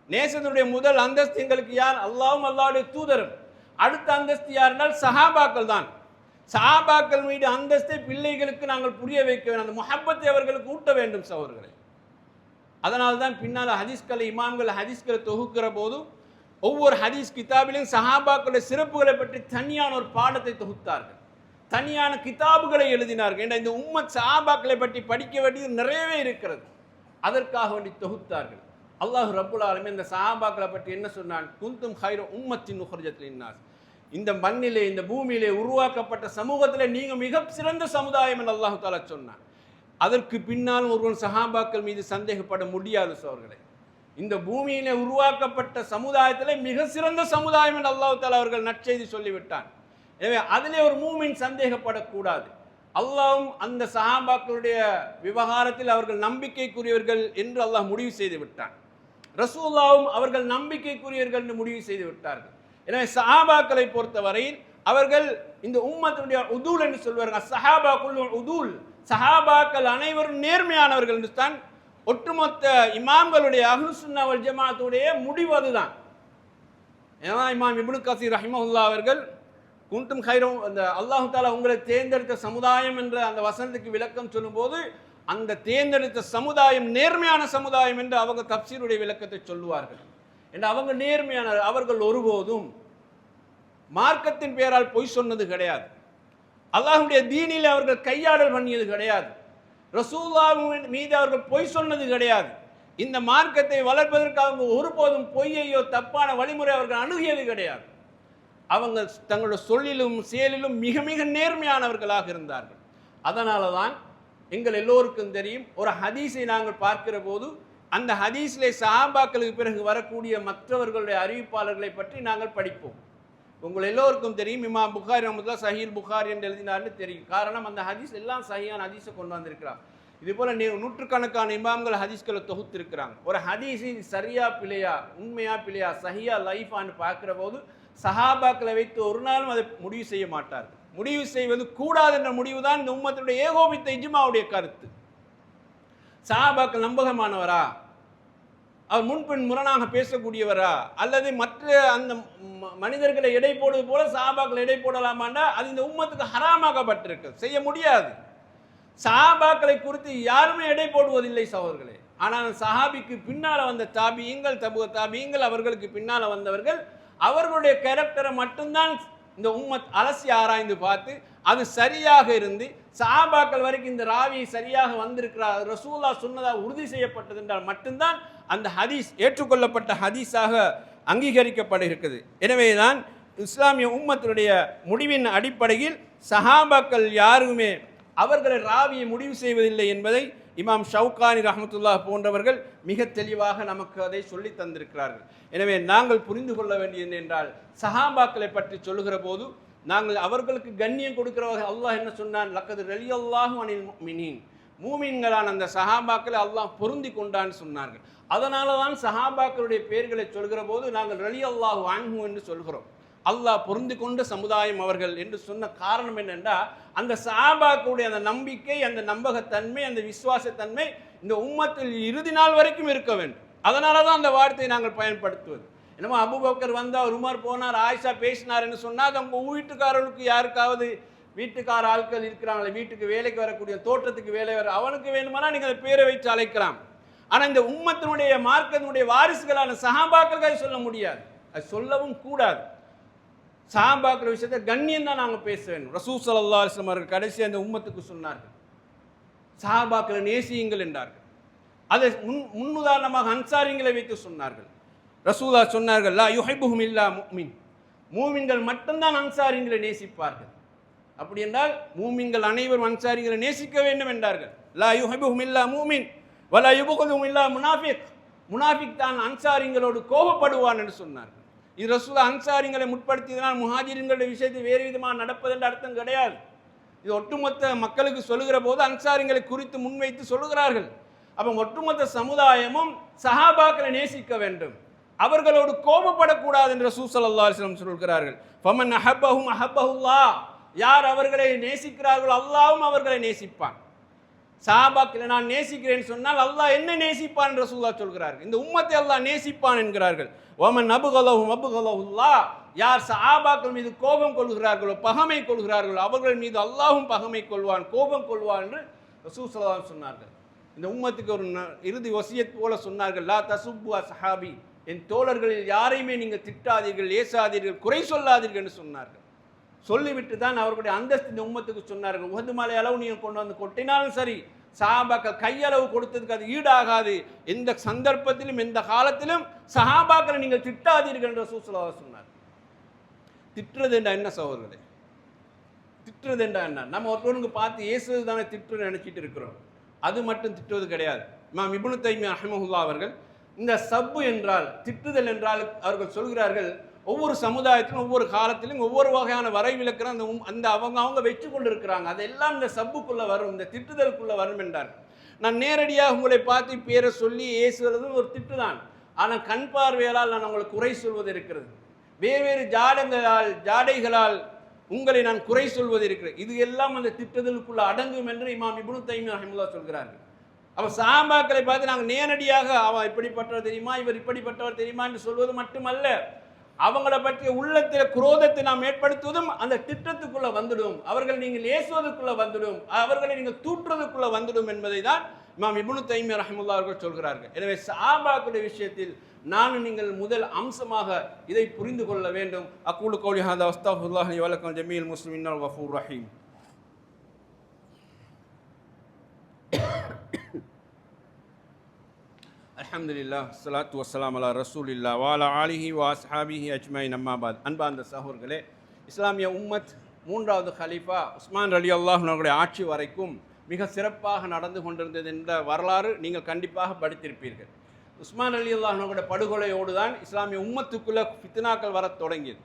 நேசத்தினுடைய முதல் அந்தஸ்து எங்களுக்கு யார்? அல்லாஹ்வும் அல்லாஹ்வுடைய தூதரும். அடுத்த அந்தஸ்து யார் என்றால் சஹாபாக்கள் தான். சஹாபாக்கள் மீது அந்தஸ்தை பிள்ளைகளுக்கு நாங்கள் புரிய வைக்க வேண்டும். அந்த முஹப்பத்தை அவர்களுக்கு ஊட்ட வேண்டும் சகோதரர்களே. அதனால தான் பின்னால் ஹதீஸ்களை இமாம்கள் ஹதீஸ்களை தொகுக்கிற போது ஒவ்வொரு ஹதீஸ் கிதாபிலும் சஹாபாக்களுடைய சிறப்புகளை பற்றி தனியான ஒரு பாடத்தை தொகுத்தார்கள், தனியான கிதாபுகளை எழுதினார்கள். என்ற இந்த உம்மத் சஹாபாக்களை பற்றி படிக்க வேண்டியது நிறையவே இருக்கிறது, அதற்காக வேண்டி தொகுத்தார்கள். அல்லாஹ் ரப்புல் ஆலமீன் இந்த சஹாபாக்களை பற்றி என்ன சொன்னான்? குந்தும் ஹைர உம்மத்தின் உஹ்ரஜத் லின்னாஸ், இந்த மண்ணிலே இந்த பூமியிலே உருவாக்கப்பட்ட சமூகத்திலே நீங்க மிக சிறந்த சமுதாயம் என்று அல்லாஹ் தஆலா சொன்னான். அதற்கு பின்னால் ஒருவன் சஹாபாக்கள் மீது சந்தேகப்பட முடியாது சோர்களே. இந்த பூமியிலே உருவாக்கப்பட்ட சமுதாயத்தில் மிக சிறந்த சமுதாயம் என்று அல்லாஹ் தஆலா அவர்கள் நற்செய்தி சொல்லிவிட்டான். எனவே அதிலே ஒரு மூமின் சந்தேகப்படக்கூடாது. அல்லாஹ்வும் அந்த சஹாபாக்களுடைய விவகாரத்தில் அவர்கள் நம்பிக்கைக்குரியவர்கள் என்று அல்லாஹ் முடிவு செய்து விட்டான். ரசூலுல்லாஹ்வும் அவர்கள் நம்பிக்கைக்குரியவர்கள் என்று முடிவு செய்து விட்டார்கள். எனவே சஹாபாக்களை பொறுத்தவரையில் அவர்கள் இந்த உம்மத்துடைய உதூல் என்று சொல்வார்கள். சஹாபா குல்லுல் உதூல், சஹாபாக்கள் அனைவரும் நேர்மையானவர்கள் என்று தான் ஒட்டுமொத்த இமாம்களுடைய அஹ்லு சுன்னா வல் ஜமாஅத்துடைய முடிவு அதுதான். ஏன்னா இமாம் இப்னு கஸீர் ரஹிமஹுல்லாஹ் அவர்கள் குன்தும் கைரும் அந்த அல்லாஹ் தஆலா உங்களை தேர்ந்தெடுத்த சமுதாயம் என்ற அந்த வசனத்துக்கு விளக்கம் சொல்லும்போது அந்த தேர்ந்தெடுத்த சமுதாயம் நேர்மையான சமுதாயம் என்று அவங்க தப்சீருடைய விளக்கத்தை சொல்லுவார்கள். என்று அவங்க நேர்மையான, அவர்கள் ஒருபோதும் மார்க்கத்தின் பெயரால் பொய் சொன்னது கிடையாது. அல்லாஹ்வுடைய தீனில் அவர்கள் கையாடல் பண்ணியது கிடையாது. ரசூலுல்லாஹ் மீது அவர்கள் பொய் சொன்னது கிடையாது. இந்த மார்க்கத்தை வளர்ப்பதற்கு அவங்க ஒருபோதும் பொய்யையோ தப்பான வழிமுறை அவர்கள் அணுகியது கிடையாது. அவங்க தங்களுடைய சொல்லிலும் செயலிலும் மிக மிக நேர்மையானவர்களாக இருந்தார்கள். அதனால தான் எங்கள் எல்லோருக்கும் தெரியும், ஒரு ஹதீஸை நாங்கள் பார்க்கிற போது அந்த ஹதீஸிலே சஹாபாக்களுக்கு பிறகு வரக்கூடிய மற்றவர்களுடைய அறிவிப்பாளர்களை பற்றி நாங்கள் படிப்போம். உங்கள் எல்லோருக்கும் தெரியும், இமாம் புகாரி ரஹ்மத்துல்லாஹ் சஹீல் புகாரி என்று எழுதினார்னு தெரியும். காரணம் அந்த ஹதீஸ் எல்லாம் சஹீஹான ஹதீஸை கொண்டு வந்திருக்கிறார். இது போல நூற்றுக்கணக்கான இமாம்கள் ஹதீஸ்களை தொகுத்திருக்கிறாங்க. ஒரு ஹதீஸை சரியா பிழையா, உண்மையா பிழையா, சஹியா லைஃபான்னு பார்க்கிற போது சஹாபாக்களை வைத்து ஒரு நாளும் அதை முடிவு செய்ய மாட்டார்கள். முடிவு செய்வது கூடாது என்ற முடிவு தான் இந்த உம்மத்தினுடைய ஏகோபித்த இஜ்மாவுடைய கருத்து. சஹாபாக்கள் நம்பகமானவரா, அவர் முன்பின் முரணாக பேசக்கூடியவரா, அல்லது மற்ற அந்த மனிதர்களை எடை போடுவது போல சஹாபாக்களை எடை போடலாமாண்டா அது இந்த உம்மத்துக்கு ஹராமாக்கப்பட்டிருக்கு, செய்ய முடியாது. சஹாபாக்களை குறித்து யாருமே எடை போடுவதில்லை சகோதரர்களே. ஆனால் சஹாபிக்கு பின்னால் வந்த தாபியீங்கள், தபு தாபியீங்கள், அவர்களுக்கு பின்னால் வந்தவர்கள், அவர்களுடைய கேரக்டரை மட்டும்தான் இந்த உம்மத் அலசி ஆராய்ந்து பார்த்து அது சரியாக இருந்து சஹாபாக்கள் வரைக்கும் இந்த ராவி சரியாக வந்திருக்கிறார், ரசூலுல்லாஹ் சொன்னதாக உறுதி செய்யப்பட்டது என்றால் மட்டும்தான் அந்த ஹதீஸ் ஏற்றுக்கொள்ளப்பட்ட ஹதீஸாக அங்கீகரிக்கப்பட இருக்குது. எனவே தான் இஸ்லாமிய உம்மத்தினுடைய முடிவின் அடிப்படையில் சஹாபாக்கள் யாருமே அவர்களை ராவியை முடிவு செய்வதில்லை என்பதை இமாம் ஷவுகானி ரஹ்மத்துல்லாஹ் போன்றவர்கள் மிக தெளிவாக நமக்கு அதை சொல்லி தந்திருக்கிறார்கள். எனவே நாங்கள் புரிந்து கொள்ள வேண்டியது என்றால், சஹாபாக்களை பற்றி சொல்லுகிற போது நாங்கள் அவர்களுக்கு கண்ணியம் கொடுக்கிறவர்கள். அல்லாஹ் என்ன சொன்னான்? லக்கது ரலியல்லாஹு அனில் முஃமினீன், மூமின்களான அந்த சஹாபாக்களை அல்லாஹ் பொருந்தி கொண்டான்னு சொன்னார்கள். அதனால தான் சஹாபாக்களுடைய பெயர்களை சொல்கிற போது நாங்கள் ரலியல்லாஹு அன்ஹு என்று சொல்கிறோம். அல்லாஹ் பொருந்தி கொண்ட சமுதாயம் அவர்கள் என்று சொன்ன காரணம் என்னென்றால், அந்த சஹாபாக்களுடைய அந்த நம்பிக்கை, அந்த நம்பகத்தன்மை, அந்த விசுவாசத்தன்மை இந்த உம்மத்தில் இறுதி நாள் வரைக்கும் இருக்க வேண்டும். அதனால தான் அந்த வார்த்தையை நாங்கள் பயன்படுத்துவது. என்னமோ அபூபக்கர் வந்தார், உமர் போனார், ஆயிஷா பேசினார் என்று சொன்னால் அது அவங்க வீட்டுக்காரர்களுக்கு யாருக்காவது வீட்டுக்கார ஆட்கள் இருக்கிறாங்களே, வீட்டுக்கு வேலைக்கு வரக்கூடிய, தோட்டத்துக்கு வேலை வர, அவனுக்கு வேணுமானா நீங்கள் அந்த பேரை வைத்து அழைக்கலாம். ஆனால் இந்த உம்மத்தினுடைய மார்க்கத்தினுடைய வாரிசுகளான சஹாபாக்களுக்கு அது சொல்ல முடியாது, அது சொல்லவும் கூடாது. சஹாபாக்கள் விஷயத்தை கண்ணியம் தான் நாங்கள் பேச வேண்டும். ரசூல் ஸல்லல்லாஹு அலைஹி வஸல்லம் அவர்கள் கடைசி அந்த உம்மத்துக்கு சொன்னார்கள், சஹாபாக்களை நேசியுங்கள் என்றார்கள். அதை முன்னுதாரணமாக அன்சாரிங்களை வைத்து சொன்னார்கள். ரசூலுல்லாஹ் சொன்னார்கள், லா யுஹிப்புஹும் இல்லா முஃமின், மூமின்கள் மட்டும்தான் அன்சாரிகளை நேசிப்பார்கள். அப்படி என்றால் மூமின்கள் அனைவரும் அன்சாரிகளை நேசிக்க வேண்டும் என்றார்கள். லா யுஹிப்புஹும் இல்லா முஃமின் வலா யுபகுதுஹும் இல்லா முனாஃபிக், முனாஃபிக் தான் அன்சாரிங்களோடு கோபப்படுவான் என்று சொன்னார்கள். இது ரசூலுல்லாஹ் அன்சாரிங்களை முற்படுத்தியதனால் முஹாஜிரின்களுடைய விஷயத்தை வேறு விதமாக நடப்பது என்ற அர்த்தம் கிடையாது. இது ஒட்டுமொத்த மக்களுக்கு சொல்லுகிற போது அன்சாரிங்களை குறித்து முன்வைத்து சொல்லுகிறார்கள். அப்போ ஒட்டுமொத்த சமுதாயமும் சஹாபாக்களை நேசிக்க வேண்டும், அவர்களோடு கோபப்படக்கூடாது என்று ரசூல் ஸல்லல்லாஹு அலைஹி வஸல்லம் சொல்கிறார்கள். ஃபமன் அஹப்பஹும் அஹப்பஹுல்லாஹ், யார் அவர்களை நேசிக்கிறார்களோ அல்லாஹ்வும் அவர்களை நேசிப்பான். சஹாபாக்களை நான் நேசிக்கிறேன் சொன்னால் அல்லாஹ் என்ன நேசிப்பான் என்று ரசூலுல்லாஹ் சொல்கிறார்கள். இந்த உம்மத்தை அல்லாஹ் நேசிப்பான் என்கிறார்கள். வமன் அபுகலஹும் அபுகலஹுல்லாஹ், யார் சஹாபாக்கள் மீது கோபம் கொள்கிறார்களோ, பகமை கொள்கிறார்களோ, அவர்கள் மீது அல்லாஹ்வும் பகமை கொள்வான், கோபம் கொள்வான் என்று ரசூல் ஸல்லல்லாஹு அலைஹி வஸல்லம் சொன்னார்கள். இந்த உம்மத்துக்கு ஒரு இறுதி வசியத் போல சொன்னார்கள், லா தசுப்பு அஸ்ஹாபி, என் தோழர்களில் யாரையுமே நீங்கள் திட்டாதீர்கள், ஏசாதீர்கள், குறை சொல்லாதீர்கள் என்று சொன்னார்கள். சொல்லிவிட்டு தான் அவர்களுடைய அந்தஸ்து இந்த உம்மத்துக்கு சொன்னார்கள். உஹது மலை அளவு நீங்கள் கொண்டு வந்து கொட்டினாலும் சரி, சஹாபாக்கள் கையளவு கொடுத்ததுக்கு அது ஈடாகாது. எந்த சந்தர்ப்பத்திலும் எந்த காலத்திலும் சஹாபாக்களை நீங்கள் திட்டாதீர்கள் என்று ரசூல் ஸல்லல்லாஹு அலைஹி வஸல்லம் சொன்னார். திட்டுறது என்றா என்ன சகோதரர்களே? திட்டுறது என்றா என்ன? நம்ம ஒருத்தவனுக்கு பார்த்து இயேசு தானே திட்டுன்னு நினைச்சிட்டு இருக்கிறோம். அது மட்டும் திட்டுவது கிடையாது. இமாம் இப்னு தைமியா ரஹ்மஹுல்லாஹ் அவர்கள் இந்த சப்பு என்றால், திட்டுதல் என்றால் அவர்கள் சொல்கிறார்கள், ஒவ்வொரு சமுதாயத்திலும் ஒவ்வொரு காலத்திலும் ஒவ்வொரு வகையான வரைவிலக்கிற அந்த அவங்க வச்சு கொண்டு இருக்கிறாங்க, அதெல்லாம் இந்த சப்புக்குள்ள வரும், இந்த திட்டுதலுக்குள்ள வரும் என்றார்கள். நான் நேரடியாக உங்களை பார்த்து பேரை சொல்லி ஏசுவது ஒரு திட்டு தான். ஆனால் கண் பார்வையால் நான் உங்களுக்கு குறை சொல்வது இருக்கிறது, வேறு ஜாடைகளால் உங்களை நான் குறை சொல்வது இருக்கிறது. இது எல்லாம் அந்த திட்டுதலுக்குள்ள அடங்கும் என்று இமாம் இப்னு தைமியா ரஹ்மத்துல்லாஹ் சொல்கிறார்கள். அப்போ சஹாபாக்களை பார்த்து நாங்கள் நேரடியாக அவன் இப்படிப்பட்டவர் தெரியுமா, இவர் இப்படிப்பட்டவர் தெரியுமா என்று சொல்வது மட்டுமல்ல, அவங்கள பற்றிய உள்ளத்தில் குரோதத்தை நாம் ஏற்படுத்துவதும் அந்த திட்டத்துக்குள்ள வந்துடும், அவர்கள் நீங்கள் ஏசுவதற்குள்ள வந்துடும், அவர்களை நீங்கள் தூற்றுவதற்குள்ள வந்துடும் என்பதை தான் இமாம் இப்னு தைமியா ரஹ்மத்துல்லாஹ் அவர்கள் சொல்கிறார்கள். எனவே சஹாபாக்களுடைய விஷயத்தில் நானும் நீங்கள் முதல் அம்சமாக இதை புரிந்து கொள்ள வேண்டும். அக்கூலு கௌலி ஹாதா அஸ்தக்ஃபிருல்லாஹ் லி வ லக்கும் ஜமீல் முஸ்லிமீன் அல் கஃபூர் ரஹீம். அல்ஹம்துலில்லாஹ் ஸலாத்து வஸ்ஸலாம் அலா ரசூலில்லாஹ் வ அலா ஆலிஹி வ அஸ்ஹாபிஹி அஜ்மஈன். அம்மா பாத். அன்பார்ந்த சகோதரர்களே, இஸ்லாமிய உம்மத் மூன்றாவது கலீஃபா உஸ்மான் ரலியல்லாஹு அன்ஹு அவர்களுடைய ஆட்சி வரைக்கும் மிக சிறப்பாக நடந்து கொண்டிருந்தது என்ற வரலாறு நீங்கள் கண்டிப்பாக படித்திருப்பீர்கள். உஸ்மான் ரலியல்லாஹு அன்ஹு அவர்களுடைய படுகொலையோடு தான் இஸ்லாமிய உம்மத்துக்குள்ள ஃபித்னாக்கள் வரத் தொடங்கியது.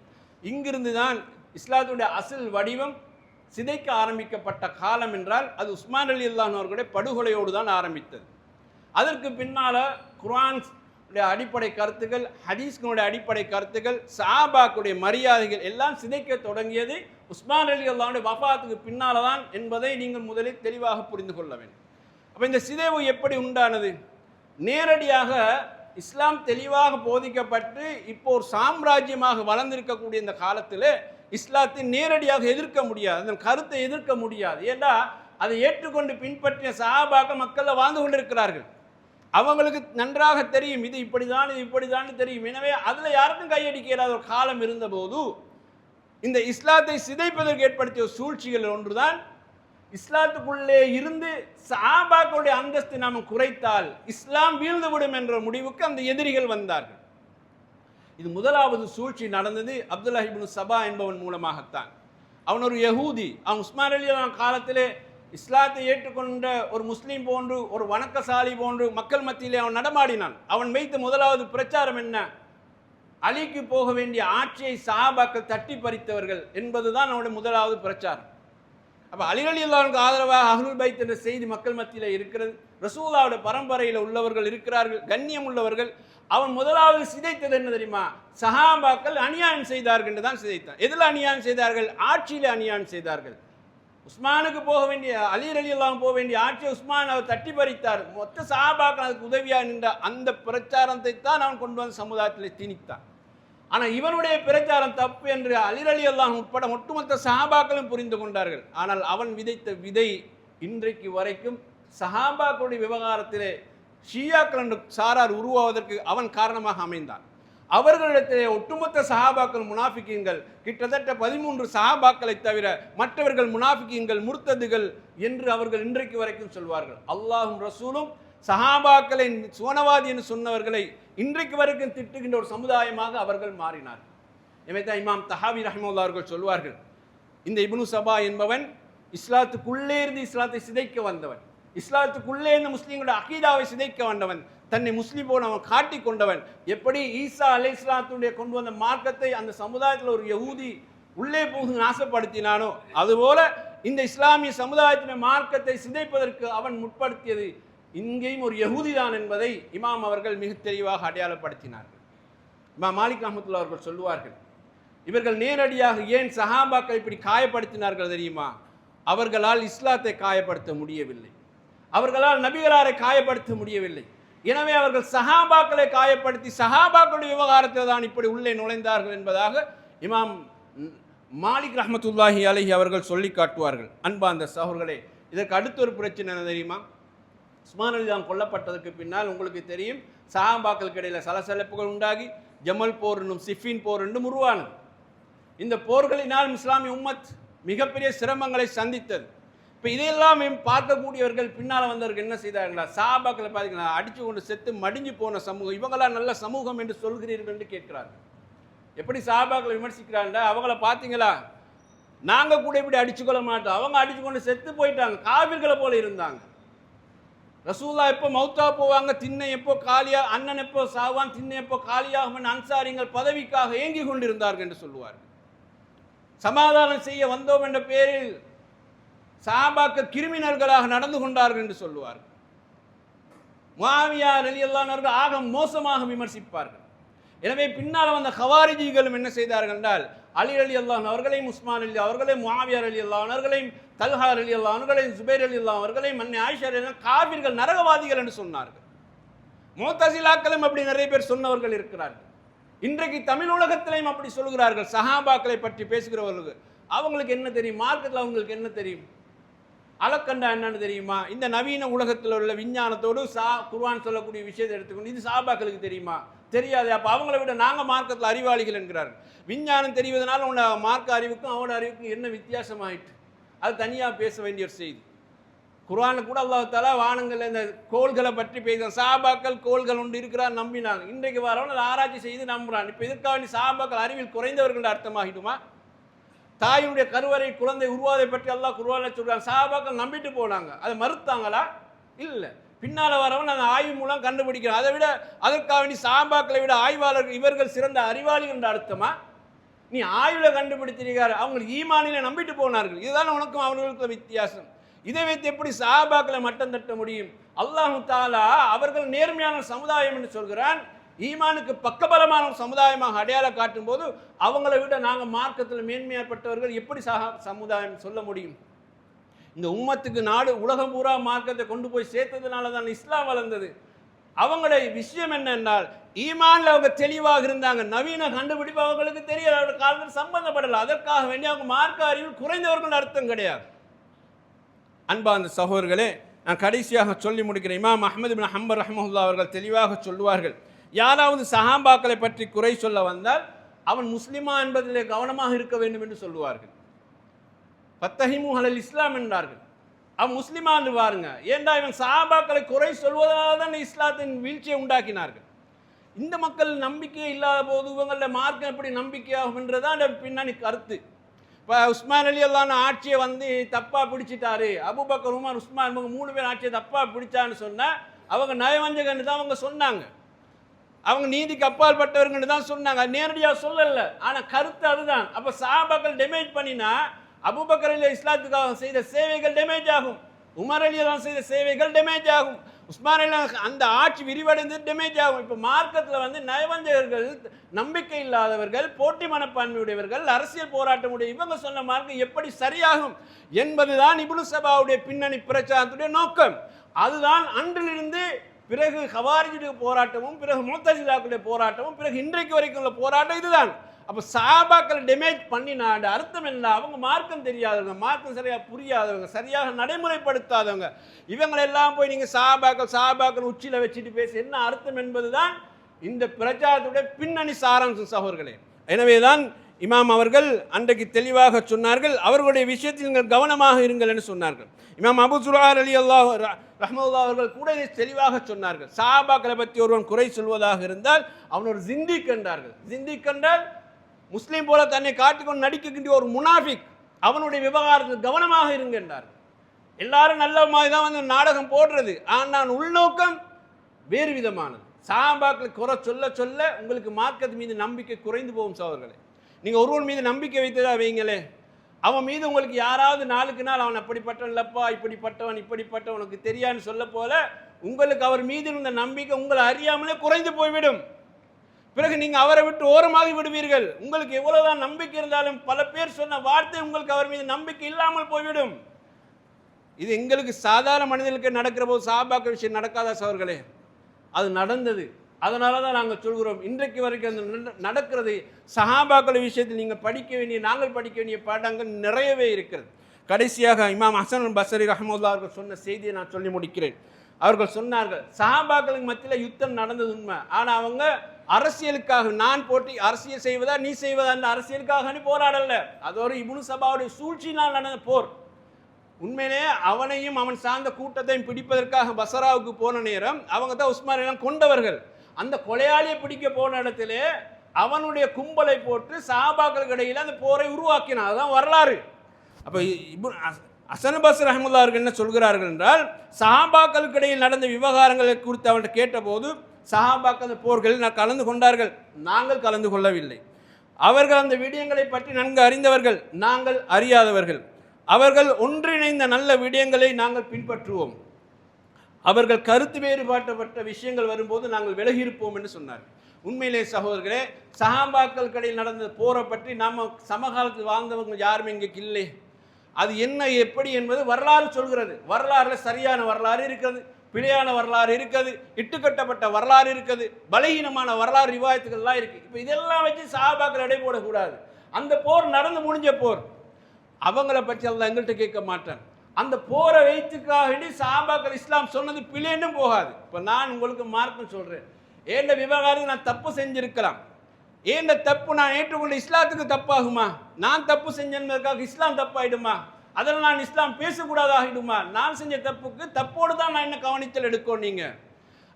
இங்கிருந்து தான் இஸ்லாத்துடைய அசல் வடிவம் சிதைக்க ஆரம்பிக்கப்பட்ட காலம் என்றால் அது உஸ்மான் ரலியல்லாஹு அன்ஹு அவர்களுடைய படுகொலையோடு தான் ஆரம்பித்தது. அதற்கு பின்னால் குர்ஆனுடைய அடிப்படை கருத்துக்கள், ஹதீஸ்களுடைய அடிப்படை கருத்துக்கள், சஹாபாக்களுடைய மரியாதைகள் எல்லாம் சிதைக்க தொடங்கியது உஸ்மான் ரலியல்லாஹு அன்ஹு வஃபாத்துக்கு பின்னால் தான் என்பதை நீங்கள் முதலில் தெளிவாக புரிந்து கொள்ள வேண்டும். அப்போ இந்த சிதைவு எப்படி உண்டானது? நேரடியாக இஸ்லாம் தெளிவாக போதிக்கப்பட்டு இப்போ ஒரு சாம்ராஜ்யமாக வளர்ந்திருக்கக்கூடிய இந்த காலத்தில் இஸ்லாத்தை நேரடியாக எதிர்க்க முடியாது, அந்த கருத்தை எதிர்க்க முடியாது. ஏன்னா அதை ஏற்றுக்கொண்டு பின்பற்றிய சஹாபாக்கள் மக்களில் வாழ்ந்து கொண்டிருக்கிறார்கள், அவங்களுக்கு நன்றாக தெரியும் இது இப்படிதான் இது இப்படிதான் தெரியும். எனவே அதில் யாருக்கும் கையடிக்க இயலாத ஒரு காலம் இருந்தபோது இந்த இஸ்லாத்தை சிதைப்பதற்கு ஏற்படுத்திய சூழ்ச்சிகள் ஒன்றுதான், இஸ்லாத்துக்குள்ளே இருந்து சஹாபாக்களுடைய அந்தஸ்தை நாம் குறைத்தால் இஸ்லாம் வீழ்ந்துவிடும் என்ற முடிவுக்கு அந்த எதிரிகள் வந்தார்கள். இது முதலாவது சூழ்ச்சி நடந்தது அப்துல்லாஹ் இப்னு சபா என்பவன் மூலமாகத்தான். அவன் ஒரு யஹூதி, அவன் உஸ்மான் ரலியல்லாஹு காலத்திலே இஸ்லாத்தை ஏற்றுக்கொண்ட ஒரு முஸ்லீம் போன்று, ஒரு வணக்கசாலி போன்று மக்கள் மத்தியிலே அவன் நடமாடினான். அவன் வைத்த முதலாவது பிரச்சாரம் என்ன? அலிக்கு போக வேண்டிய ஆட்சியை சஹாபாக்கள் தட்டி பறித்தவர்கள் என்பதுதான் அவனுடைய முதலாவது பிரச்சாரம். அப்போ அலி ரலியல்லாஹு அன்ஹுக்கு ஆதரவாக அஹ்லுல் பைத் என்ற செய்தி மக்கள் மத்தியில் இருக்கிறது, ரசூலுல்லாஹ்வுடைய பரம்பரையில் உள்ளவர்கள் இருக்கிறார்கள், கண்ணியம் உள்ளவர்கள். அவன் முதலாவது சிதைத்தது என்ன தெரியுமா? சஹாபாக்கள் அநியாயம் செய்தார்கள் என்று தான் சிதைத்தான். எதில் அநியாயம் செய்தார்கள்? ஆட்சியில் அநியாயம் செய்தார்கள். உஸ்மானுக்கு போக வேண்டிய, அலி ரலியல்லாஹு போக வேண்டிய ஆட்சியை உஸ்மான் அவர் தட்டி பறித்தார். மொத்த சஹாபாக்கள் அதுக்கு உதவியாக நின்ற அந்த பிரச்சாரத்தை தான் அவன் கொண்டு வந்து சமுதாயத்தில் திணித்தான். ஆனால் இவனுடைய பிரச்சாரம் தப்பு என்று அலி ரலியல்லாஹு உட்பட ஒட்டுமொத்த சஹாபாக்களும் புரிந்து கொண்டார்கள். ஆனால் அவன் விதைத்த விதை இன்றைக்கு வரைக்கும் சஹாபாக்களுடைய விவகாரத்திலே ஷியாக்கள் என்று சாரார் உருவாவதற்கு அவன் காரணமாக அமைந்தான். அவர்களிடத்திலே ஒட்டுமொத்த சஹாபாக்கள் முனாஃபிகீன்கள், கிட்டத்தட்ட 13 சஹாபாக்களை தவிர மற்றவர்கள் முனாஃபிகீன்கள், முர்த்ததுகள் என்று அவர்கள் இன்றைக்கு வரைக்கும் சொல்வார்கள். அல்லாஹும் ரசூலும் சஹாபாக்களை சுவனவாதி என்று சொன்னவர்களை இன்றைக்கு வரைக்கும் திட்டுகின்ற ஒரு சமுதாயமாக அவர்கள் மாறினார்கள். எனவே தான் இமாம் தஹாவி ரஹ்மத்துல்லாஹி அவர்கள் சொல்வார்கள், இந்த இப்னு சபா என்பவன் இஸ்லாத்துக்குள்ளே இருந்து இஸ்லாத்தை சிதைக்க வந்தவன், இஸ்லாத்துக்குள்ளே இருந்து முஸ்லீம்களுடைய அகீதாவை சிதைக்க வந்தவன், தன்னை முஸ்லீம் போல அவன் காட்டி கொண்டவன். எப்படி ஈசா அலைஹிஸ்ஸலாத்துடைய கொண்டு வந்த மார்க்கத்தை அந்த சமுதாயத்தில் ஒரு யஹூதி உள்ளே போகு நாசப்படுத்தினானோ அதுபோல இந்த இஸ்லாமிய சமுதாயத்தின் மார்க்கத்தை சிதைப்பதற்கு அவன் முற்படுத்தியது இங்கேயும் ஒரு யஹூதி தான் என்பதை இமாம் அவர்கள் மிக தெளிவாக அடையாளப்படுத்தினார்கள். இமாம் மாலிக் ரஹ்மத்துல்லாஹி அவர்கள் சொல்லுவார்கள், இவர்கள் நேரடியாக ஏன் சஹாபாக்களை இப்படி காயப்படுத்தினார்கள் தெரியுமா? அவர்களால் இஸ்லாத்தை காயப்படுத்த முடியவில்லை, அவர்களால் நபிகளாரை காயப்படுத்த முடியவில்லை. எனவே அவர்கள் சஹாபாக்களை காயப்படுத்தி சஹாபாக்களுடைய விவகாரத்தில் தான் இப்படி உள்ளே நுழைந்தார்கள் என்பதாக இமாம் மாலிக் ரஹ்மத்துல்லாஹி அலைஹி அவர்கள் சொல்லி காட்டுவார்கள். அன்பார்ந்த சகோதரர்களே, இதற்கு அடுத்த ஒரு பிரச்சனை என்ன தெரியுமா? உஸ்மான் ரலியல்லாஹு கொல்லப்பட்டதற்கு பின்னால் உங்களுக்கு தெரியும், சஹாபாக்களுக்கு இடையில் சலசலப்புகள் உண்டாகி ஜமல் போர் என்னும் சிஃபின் போர் என்றும் உருவானது. இந்த போர்களினால் இஸ்லாமிய உம்மத் மிகப்பெரிய சிரமங்களை சந்தித்தது. இப்போ இதையெல்லாம் பார்க்கக்கூடியவர்கள் பின்னால் வந்தவர்கள் என்ன செய்தார்களா? சஹாபாக்களை பார்த்தீங்களா, அடித்து கொண்டு செத்து மடிஞ்சு போன சமூகம், இவங்களாம் நல்ல சமூகம் என்று சொல்கிறீர்கள் என்று கேட்கிறார்கள். எப்படி சஹாபாக்களை விமர்சிக்கிறாங்க? அவங்கள பார்த்தீங்களா, நாங்கள் கூட இப்படி அடிச்சுக்கொள்ள மாட்டோம், அவங்க அடிச்சு கொண்டு செத்து போயிட்டாங்க, காபிர்களை போல இருந்தாங்க. ரசூலுல்லாஹ் எப்போ மௌத்தா போவாங்க, திண்ணை எப்போ காலியா, அண்ணன் எப்போ சாவான், திண்ணை எப்போ காலியாகும், அன்சாரிகள் பதவிக்காக ஏங்கி கொண்டிருந்தார்கள் என்று சொல்லுவார்கள். சமாதானம் செய்ய வந்தோம் என்ற பேரில் சஹாபாக்கள் கிரிமினல்களாக நடந்து கொண்டார்கள் என்று சொல்லுவார்கள். முஆவியா ரலியல்லாஹு அன்ஹு ஆக மோசமாக விமர்சிப்பார்கள். எனவே பின்னால் வந்த ஹவாரிஜிகளும் என்ன செய்தார்கள் என்றால், அலி ரலியல்லாஹு அன்ஹு அவர்களையும், உஸ்மான் அலி அவர்களையும், முஆவியா ரலியல்லாஹு அன்ஹு அவர்களையும், தல்ஹா ரலியல்லாஹு அன்ஹு அவர்களையும், ஜுபைர் ரலியல்லாஹு அவர்களையும், அன்னை ஆயிஷா ரலியல்லாஹு காபிர்கள், நரகவாதிகள் என்று சொன்னார்கள். முஅ்தஸிலாக்களும் அப்படி நிறைய பேர் சொன்னவர்கள் இருக்கிறார்கள். இன்றைக்கு தமிழ் உலகத்திலையும் அப்படி சொல்கிறார்கள். சஹாபாக்களை பற்றி பேசுகிறவர்கள் அவங்களுக்கு என்ன தெரியும்? மார்க்கத்தில் அவங்களுக்கு என்ன தெரியும்? அலக்கண்டா என்னன்னு தெரியுமா? இந்த நவீன உலகத்தில் உள்ள விஞ்ஞானத்தோடு குர்ஆன் சொல்லக்கூடிய விஷயத்தை எடுத்துக்கொண்டு இது சஹாபாக்களுக்கு தெரியுமா? தெரியாது. அப்போ அவங்களை விட நாங்கள் மார்க்கத்தில் அறிவாளிகள் என்கிறார்கள். விஞ்ஞானம் தெரிவதனால உன்னை மார்க்க அறிவுக்கும் அவனோட அறிவுக்கும் என்ன வித்தியாசமாயிட்டு? அது தனியாக பேச வேண்டிய ஒரு செய்தி. குர்ஆனில் கூட அல்லாஹ் தஆலா வானங்கள் இந்த கோள்களை பற்றி பேசுகிறான். சஹாபாக்கள் கோள்கள் ஒன்று இருக்கிறார் நம்பினாங்க. இன்றைக்கு வரவன் ஆராய்ச்சி செய்து நம்புறான். இப்போ இதற்காக சஹாபாக்கள் அறிவில் குறைந்தவர்கள் அர்த்தமாகிடுமா? தாயுடைய கருவறை குழந்தை உருவாதை பற்றி அல்லாஹ் குர்ஆனில் சொல்றான். சஹாபாக்கள் நம்பிட்டு போனாங்க, அதை மறுத்தாங்களா? இல்லை. பின்னால் வரவன் அந்த ஆய்வு மூலம் கண்டுபிடிக்கிறான். அதை விட அதற்காக நீ சஹாபாக்களை விட ஆய்வாளர்கள் இவர்கள் சிறந்த அறிவாளிகள் என்ற அர்த்தமா? நீ ஆய்வில் கண்டுபிடித்திருக்காரு, அவங்களுக்கு ஈமானில நம்பிட்டு போனார்கள். இதுதான் உனக்கும் அவர்களுக்கும் வித்தியாசம். இதை வைத்து எப்படி சஹாபாக்களை மட்டம் தட்ட முடியும்? அல்லாஹு தஆலா அவர்கள் நேர்மையான சமுதாயம் என்று சொல்கிறான். ஈமானுக்கு பக்கபலமான சமுதாயமாக அடையாளம் காட்டும் போது அவங்களை விட நாங்கள் மார்க்கத்தில் மேன்மையாப்பட்டவர்கள் எப்படி சமுதாயம் சொல்ல முடியும்? இந்த உம்மத்துக்கு நாடு உலகம் பூரா மார்க்கத்தை கொண்டு போய் சேர்த்ததுனால தான் இஸ்லாம் வளர்ந்தது. அவங்களுடைய விஷயம் என்னென்னால் ஈமான்ல அவங்க தெளிவாக இருந்தாங்க. நவீன கண்டுபிடிப்பு அவங்களுக்கு தெரியல, அவருடைய காலத்தில் சம்பந்தப்படலை. அதற்காக வேண்டிய அவங்க மார்க்க அறிவில் குறைந்தவர்கள் அர்த்தம் கிடையாது. அன்பார்ந்த சகோதரர்களே, நான் கடைசியாக சொல்லி முடிக்கிறேன். இமாம் அஹ்மது பின் ஹம்பல் ரஹ்மத்துல்லாஹி அவர்கள் தெளிவாக சொல்லுவார்கள், யாராவது சஹாபாக்களை பற்றி குறை சொல்ல வந்தால் அவன் முஸ்லிமா என்பதிலே கவனமாக இருக்க வேண்டும் என்று சொல்லுவார்கள். ஃபத்தஹிமு அலல் இஸ்லாம் என்றார்கள். அவன் முஸ்லிமா என்று பாருங்க. ஏண்டா இவன் சஹாபாக்களை குறை சொல்வதால் தான் இஸ்லாத்தின் வீழ்ச்சியை உண்டாக்கினார்கள். இந்த மக்கள் நம்பிக்கையே இல்லாத போது இவங்கள மார்க்கம் எப்படி நம்பிக்கையாகும் என்றதான் பின்னணி கருத்து. இப்போ உஸ்மான் அலி அல்லான்னு ஆட்சியை வந்து தப்பாக பிடிச்சிட்டாரு, அபூபக்கர் உமர் உஸ்மான் இவங்க 3 பேர் ஆட்சியை தப்பாக பிடிச்சான்னு சொன்னால் அவங்க நயவஞ்சகன்னு தான் அவங்க சொன்னாங்க. அவங்க நீதிக்கு அப்பால் பட்டவர்கள் தான் சொன்னாங்க. நேரடியாக சொல்லலை, ஆனால் கருத்து அதுதான். அப்போ சஹாபாக்கள் டேமேஜ் பண்ணினா அபூபக்கர் அலி இஸ்லாத்துக்காக செய்த சேவைகள் டேமேஜ் ஆகும், உமர் அலி அல்லாஹ் செய்த சேவைகள் டேமேஜ் ஆகும், உஸ்மான் அலி அந்த ஆட்சி விரிவடைந்து டேமேஜ் ஆகும். இப்போ மார்க்கத்தில் வந்து நயவஞ்சகர்கள், நம்பிக்கை இல்லாதவர்கள், போட்டி மனப்பான்மையுடையவர்கள், அரசியல் போராட்டம் உடைய இவங்க சொன்ன மார்க்கம் எப்படி சரியாகும் என்பதுதான் இப்னு சபாவுடைய பின்னணி பிரச்சாரத்துடைய நோக்கம். அதுதான் அன்றிலிருந்து பிறகு ஹவாரிஜுடைய போராட்டமும், பிறகு முஅ்தஸிலாக்களுடைய போராட்டமும், பிறகு இன்றைக்கு வரைக்கும் உள்ள போராட்டம் இதுதான். அப்போ சஹாபாக்களை டேமேஜ் பண்ணினா அர்த்தம் என்ன? அவங்க மார்க்கம் தெரியாதவங்க, மார்க்கம் சரியாக புரியாதவங்க, சரியாக நடைமுறைப்படுத்தாதவங்க. இவங்களெல்லாம் போய் நீங்கள் சஹாபாக்கள் உச்சியில் வச்சுட்டு பேச என்ன அர்த்தம் என்பதுதான் இந்த பிரச்சாரத்துடைய பின்னணி சாராம்சம் சகோதரர்களே. எனவே தான் இமாம் அவர்கள் அன்றைக்கு தெளிவாக சொன்னார்கள், அவர்களுடைய விஷயத்தில் நீங்கள் கவனமாக இருங்கள் என்று சொன்னார்கள். இமாம் அபூ ஸுரைர் ரலியல்லாஹு ரஹ்மத்துல்லாஹி அவர்கள் கூட இதை தெளிவாக சொன்னார்கள். சஹாபாக்களை பற்றி ஒருவன் குறை சொல்வதாக இருந்தால் அவன் ஒரு ஜிந்திக் என்றார்கள். ஜிந்திக் என்றால் முஸ்லீம் போல தன்னை காட்டிக்கொண்டு நடிக்கின்ற ஒரு முனாஃபிக். அவனுடைய விவகாரத்தில் கவனமாக இருங்க என்றார்கள். எல்லாரும் நல்ல மாதிரி தான் வந்து நாடகம் போடுறது, ஆனால் உள்நோக்கம் வேறு விதமானது. சஹாபாக்கள் குறை சொல்ல சொல்ல உங்களுக்கு மார்க்கத்து மீது நம்பிக்கை குறைந்து போகும் சகோதரர்களே. நீங்கள் ஒருவன் மீது நம்பிக்கை வைத்ததா வைங்களே, அவன் மீது உங்களுக்கு யாராவது நாளுக்கு நாள் அவன் அப்படிப்பட்டவன் இல்லப்பா, இப்படிப்பட்டவன் உனக்கு தெரியான்னு சொல்ல போல உங்களுக்கு அவர் மீது இருந்த நம்பிக்கை உங்களை அறியாமலே குறைந்து போய்விடும். பிறகு நீங்கள் அவரை விட்டு ஓரமாகி விடுவீர்கள். உங்களுக்கு எவ்வளவுதான் நம்பிக்கை இருந்தாலும் பல பேர் சொன்ன வார்த்தை உங்களுக்கு அவர் மீது நம்பிக்கை இல்லாமல் போய்விடும். இது எங்களுக்கு சாதாரண மனிதர்களுக்கு நடக்கிற போது சஹாபாக்கள் விஷயம் நடக்காதா சகோதரர்களே? அது நடந்தது. அதனால தான் நாங்கள் சொல்கிறோம், இன்றைக்கு வரைக்கும் அந்த நடக்கிறது. சஹாபாக்கள் விஷயத்தில் நீங்கள் நாங்கள் படிக்க வேண்டிய பாடங்கள் நிறையவே இருக்கிறது. கடைசியாக இமாம் ஹசன் பஸ்ரி ரஹ்மத்துல்லாஹி அவர்கள் சொன்ன செய்தியை நான் சொல்லி முடிக்கிறேன். அவர்கள் சொன்னார்கள், சஹாபாக்களுக்கு மத்தியில் யுத்தம் நடந்தது உண்மை, ஆனால் அவங்க அரசியலுக்காக நான் போட்டி அரசியல் செய்வதா நீ செய்வதா என்ற அரசியலுக்காக நீ போராடல. அது ஒரு இப்னு சபாவுடைய சூழ்ச்சியினால் நடந்த போர். உண்மையிலே அவனையும் அவன் சார்ந்த கூட்டத்தையும் பிடிப்பதற்காக பசராவுக்கு போன நேரம் அவங்க தான் உஸ்மான் எல்லாம் கொண்டவர்கள். அந்த கொலையாளியை பிடிக்க போன இடத்திலே அவனுடைய கும்பலை போட்டு சஹாபாக்களுக்கு இடையில் அந்த போரை உருவாக்கினான். அதுதான் வரலாறு. அப்போ ஹசன் பஸ்ரி ரஹ்மத்துல்லாஹி அவர்கள் என்ன சொல்கிறார்கள் என்றால், சஹாபாக்களுக்கு இடையில் நடந்த விவகாரங்களை குறித்து அவர்கிட்ட கேட்டபோது, சஹாபாக்கள் போர்களில் கலந்து கொண்டார்கள், நாங்கள் கலந்து கொள்ளவில்லை. அவர்கள் அந்த விடயங்களை பற்றி நன்கு அறிந்தவர்கள், நாங்கள் அறியாதவர்கள். அவர்கள் ஒன்றிணைந்த நல்ல விடயங்களை நாங்கள் பின்பற்றுவோம், அவர்கள் கருத்து வேறுபாட்டப்பட்ட விஷயங்கள் வரும்போது நாங்கள் விலகியிருப்போம் என்று சொன்னார்கள். உண்மையிலே சகோதரர்களே, சஹாபாக்கள் கடையில் நடந்த போரை பற்றி நாம் சமகாலத்தில் வாழ்ந்தவங்க யாருமே இங்கே இல்லை. அது என்ன எப்படி என்பது வரலாறு சொல்கிறது. வரலாறுல சரியான வரலாறு இருக்கிறது, பிழையான வரலாறு இருக்கிறது, இட்டுக்கட்டப்பட்ட வரலாறு இருக்குது, பலகீனமான வரலாறு ரிவாயத்துக்கள்லாம் இருக்குது. இப்போ இதெல்லாம் வச்சு சஹாபாக்கள் எடை போடக்கூடாது. அந்த போர் நடந்து முடிஞ்ச போர், அவங்கள பற்றி எல்லாம் எங்கள்கிட்ட கேட்க மாட்டேன். அந்த போரை வைத்துக்காக வேண்டி சஹாபாக்கள் இஸ்லாம் சொன்னது பிழைன்னு போகாது. இப்போ நான் உங்களுக்கு மார்க்கம் சொல்கிறேன், ஏண்ட விவகாரத்தை நான் தப்பு செஞ்சிருக்கலாம், ஏண்ட தப்பு நான் ஏற்றுக்கொண்ட இஸ்லாத்துக்கு தப்பாகுமா? நான் தப்பு செஞ்சதுக்காக இஸ்லாம் தப்பாயிடுமா? அதில் நான் இஸ்லாம் பேசக்கூடாதாகிடுமா? நான் செஞ்ச தப்புக்கு தப்போடு தான் நான் என்ன கவனித்தல் எடுக்கணும். நீங்கள்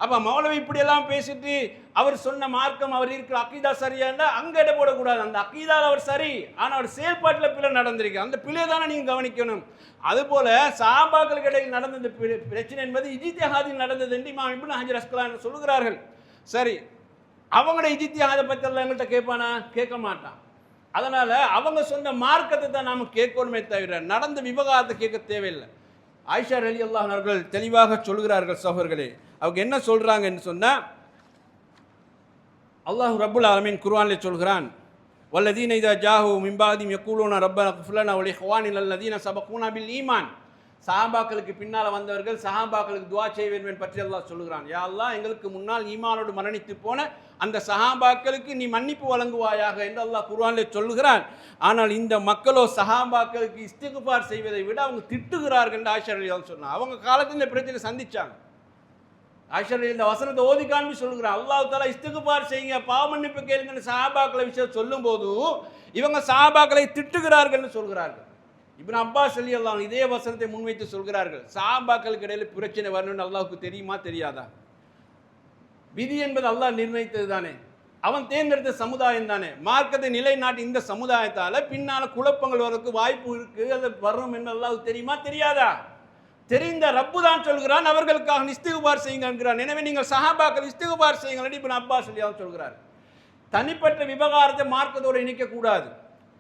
அப்போ மௌலவி இப்படியெல்லாம் பேசிட்டு அவர் சொன்ன மார்க்கம், அவர் இருக்கிற அக்கீதா சரியா இருந்தால் அங்கே இட போடக்கூடாது. அந்த அக்கீதால் அவர் சரி, ஆனால் அவர் செயல்பாட்டில் பிழை நடந்திருக்கு, அந்த பிழை தானே நீங்கள் கவனிக்கணும். அதுபோல் சஹாபாக்களுக்கு இடையில் நடந்த இந்த பிரச்சனை என்பது இஜ்திஹாதில் நடந்தது என்று இமாம் இப்னு ஹஜர் அஸ்கலானி சொல்கிறார்கள். சரி, அவங்களோட இஜ்திஹாதை பற்றி எல்லாம் எங்கள்கிட்ட கேட்பானா? கேட்க மாட்டான். அதனால் அவங்க சொன்ன மார்க்கத்தை தான் நாம் கேட்கணுமே தவிர நடந்த விவகாரத்தை கேட்க தேவையில்லை. ஆயிஷா ரலியல்லாஹு அன்ஹா அவர்கள் தெளிவாக சொல்கிறார்கள் சகோதரர்களே. அவங்க என்ன சொல்கிறாங்கன்னு சொன்னால், அல்லாஹ் ரப்புல் ஆலமீன் குர்ஆனில் சொல்கிறான், வல்லதீன இதா ஜாஹு மின் பஅதிஹிம் யகூலூன ரப்பனா இக்ஃபிர் லனா வ லிஇஹ்வானினா அல்லதீன சபகூனா பில் ஈமான். சஹாபாக்களுக்கு பின்னால் வந்தவர்கள் சஹாபாக்களுக்கு துஆ செய்ய வேண்டும் பற்றி அல்லாஹ் சொல்கிறான். யா அல்லாஹ், எங்களுக்கு முன்னால் ஈமானோடு மரணித்து போன அந்த சஹாபாக்களுக்கு நீ மன்னிப்பு வழங்குவாயாக என்று அல்லாஹ் குர்ஆனில் சொல்கிறான். ஆனால் இந்த மக்களோ சஹாபாக்களுக்கு இஸ்திக்ஃபார் செய்வதை விட அவங்க திட்டுகிறார்கள் என்று ஆயிஷா ரலியல்லாஹு சொன்னாங்க. அவங்க காலத்தில் இந்த பிரச்சனை சந்திச்சாங்க. ஆயிஷா இந்த வசனத்தை ஓதி காண்பி சொல்கிறான், அல்லாஹ் தஆலா இஸ்திக்ஃபார் செய்யுங்க, பாவ மன்னிப்பு கேளுங்கன்னு சஹாபாக்களை விஷயம் சொல்லும்போது இவங்க சஹாபாக்களை திட்டுகிறார்கள் சொல்கிறார்கள். இப்னு அப்பாஸ் ரலியல்லாஹு அன்ஹு இதே வசனத்தை முன்வைத்து சொல்கிறார்கள், சஹாபாக்களுக்கு இடையில பிரச்சனை வரணும்னு அல்லாஹ்வுக்கு தெரியுமா தெரியாதா? விதி என்பது அல்லாஹ் நிர்ணயித்தது தானே, அவன் தேர்ந்தெடுத்த சமுதாயம் தானே. மார்க்கத்தை நிலைநாட்டி இந்த சமுதாயத்தால் பின்னால் குழப்பங்கள் வரதுக்கு வாய்ப்பு இருக்கு, அது வரும் என்று அல்லாஹ்வுக்கு தெரியுமா தெரியாதா? தெரிந்த ரப்பு தான் சொல்கிறான், அவர்களுக்காக இஸ்திக்பார் செய்யுங்க என்கிறான். எனவே நீங்கள் சஹாபாக்கள் இஸ்திக்பார் செய்யுங்கள் இப்னு அப்பாஸ் ரலியல்லாஹு சொல்கிறார். தனிப்பட்ட விவகாரத்தை மார்க்கத்தோடு இணைக்கக்கூடாது,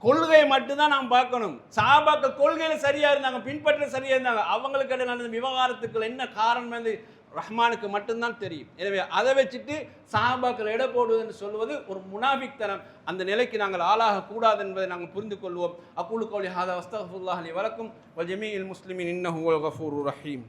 கொள்கையை மட்டும்தான் நாம் பார்க்கணும். சஹாபாக்கள் கொள்கையில் சரியா இருந்தாங்க, பின்பற்ற சரியா இருந்தாங்க, அவங்களுக்கு இடையே நடந்த விவகாரத்துக்கு என்ன காரணம் என்று ரஹ்மானுக்கு மட்டும்தான் தெரியும். எனவே அதை வச்சுட்டு சஹாபாக்கள் எடை போடுவது என்று சொல்வது ஒரு முனாஃபிக் தனம். அந்த நிலைக்கு நாங்கள் ஆளாக கூடாது என்பதை நாங்கள் புரிந்து கொள்வோம். அக்கூலு கௌலி ஹாதா வஸ்தக்ஃபிருல்லாஹ் லி வலக்கும் வல் ஜமீஇல் முஸ்லிமீன் இன்னஹு ஹுவல் கஃபூருர் ரஹீம்.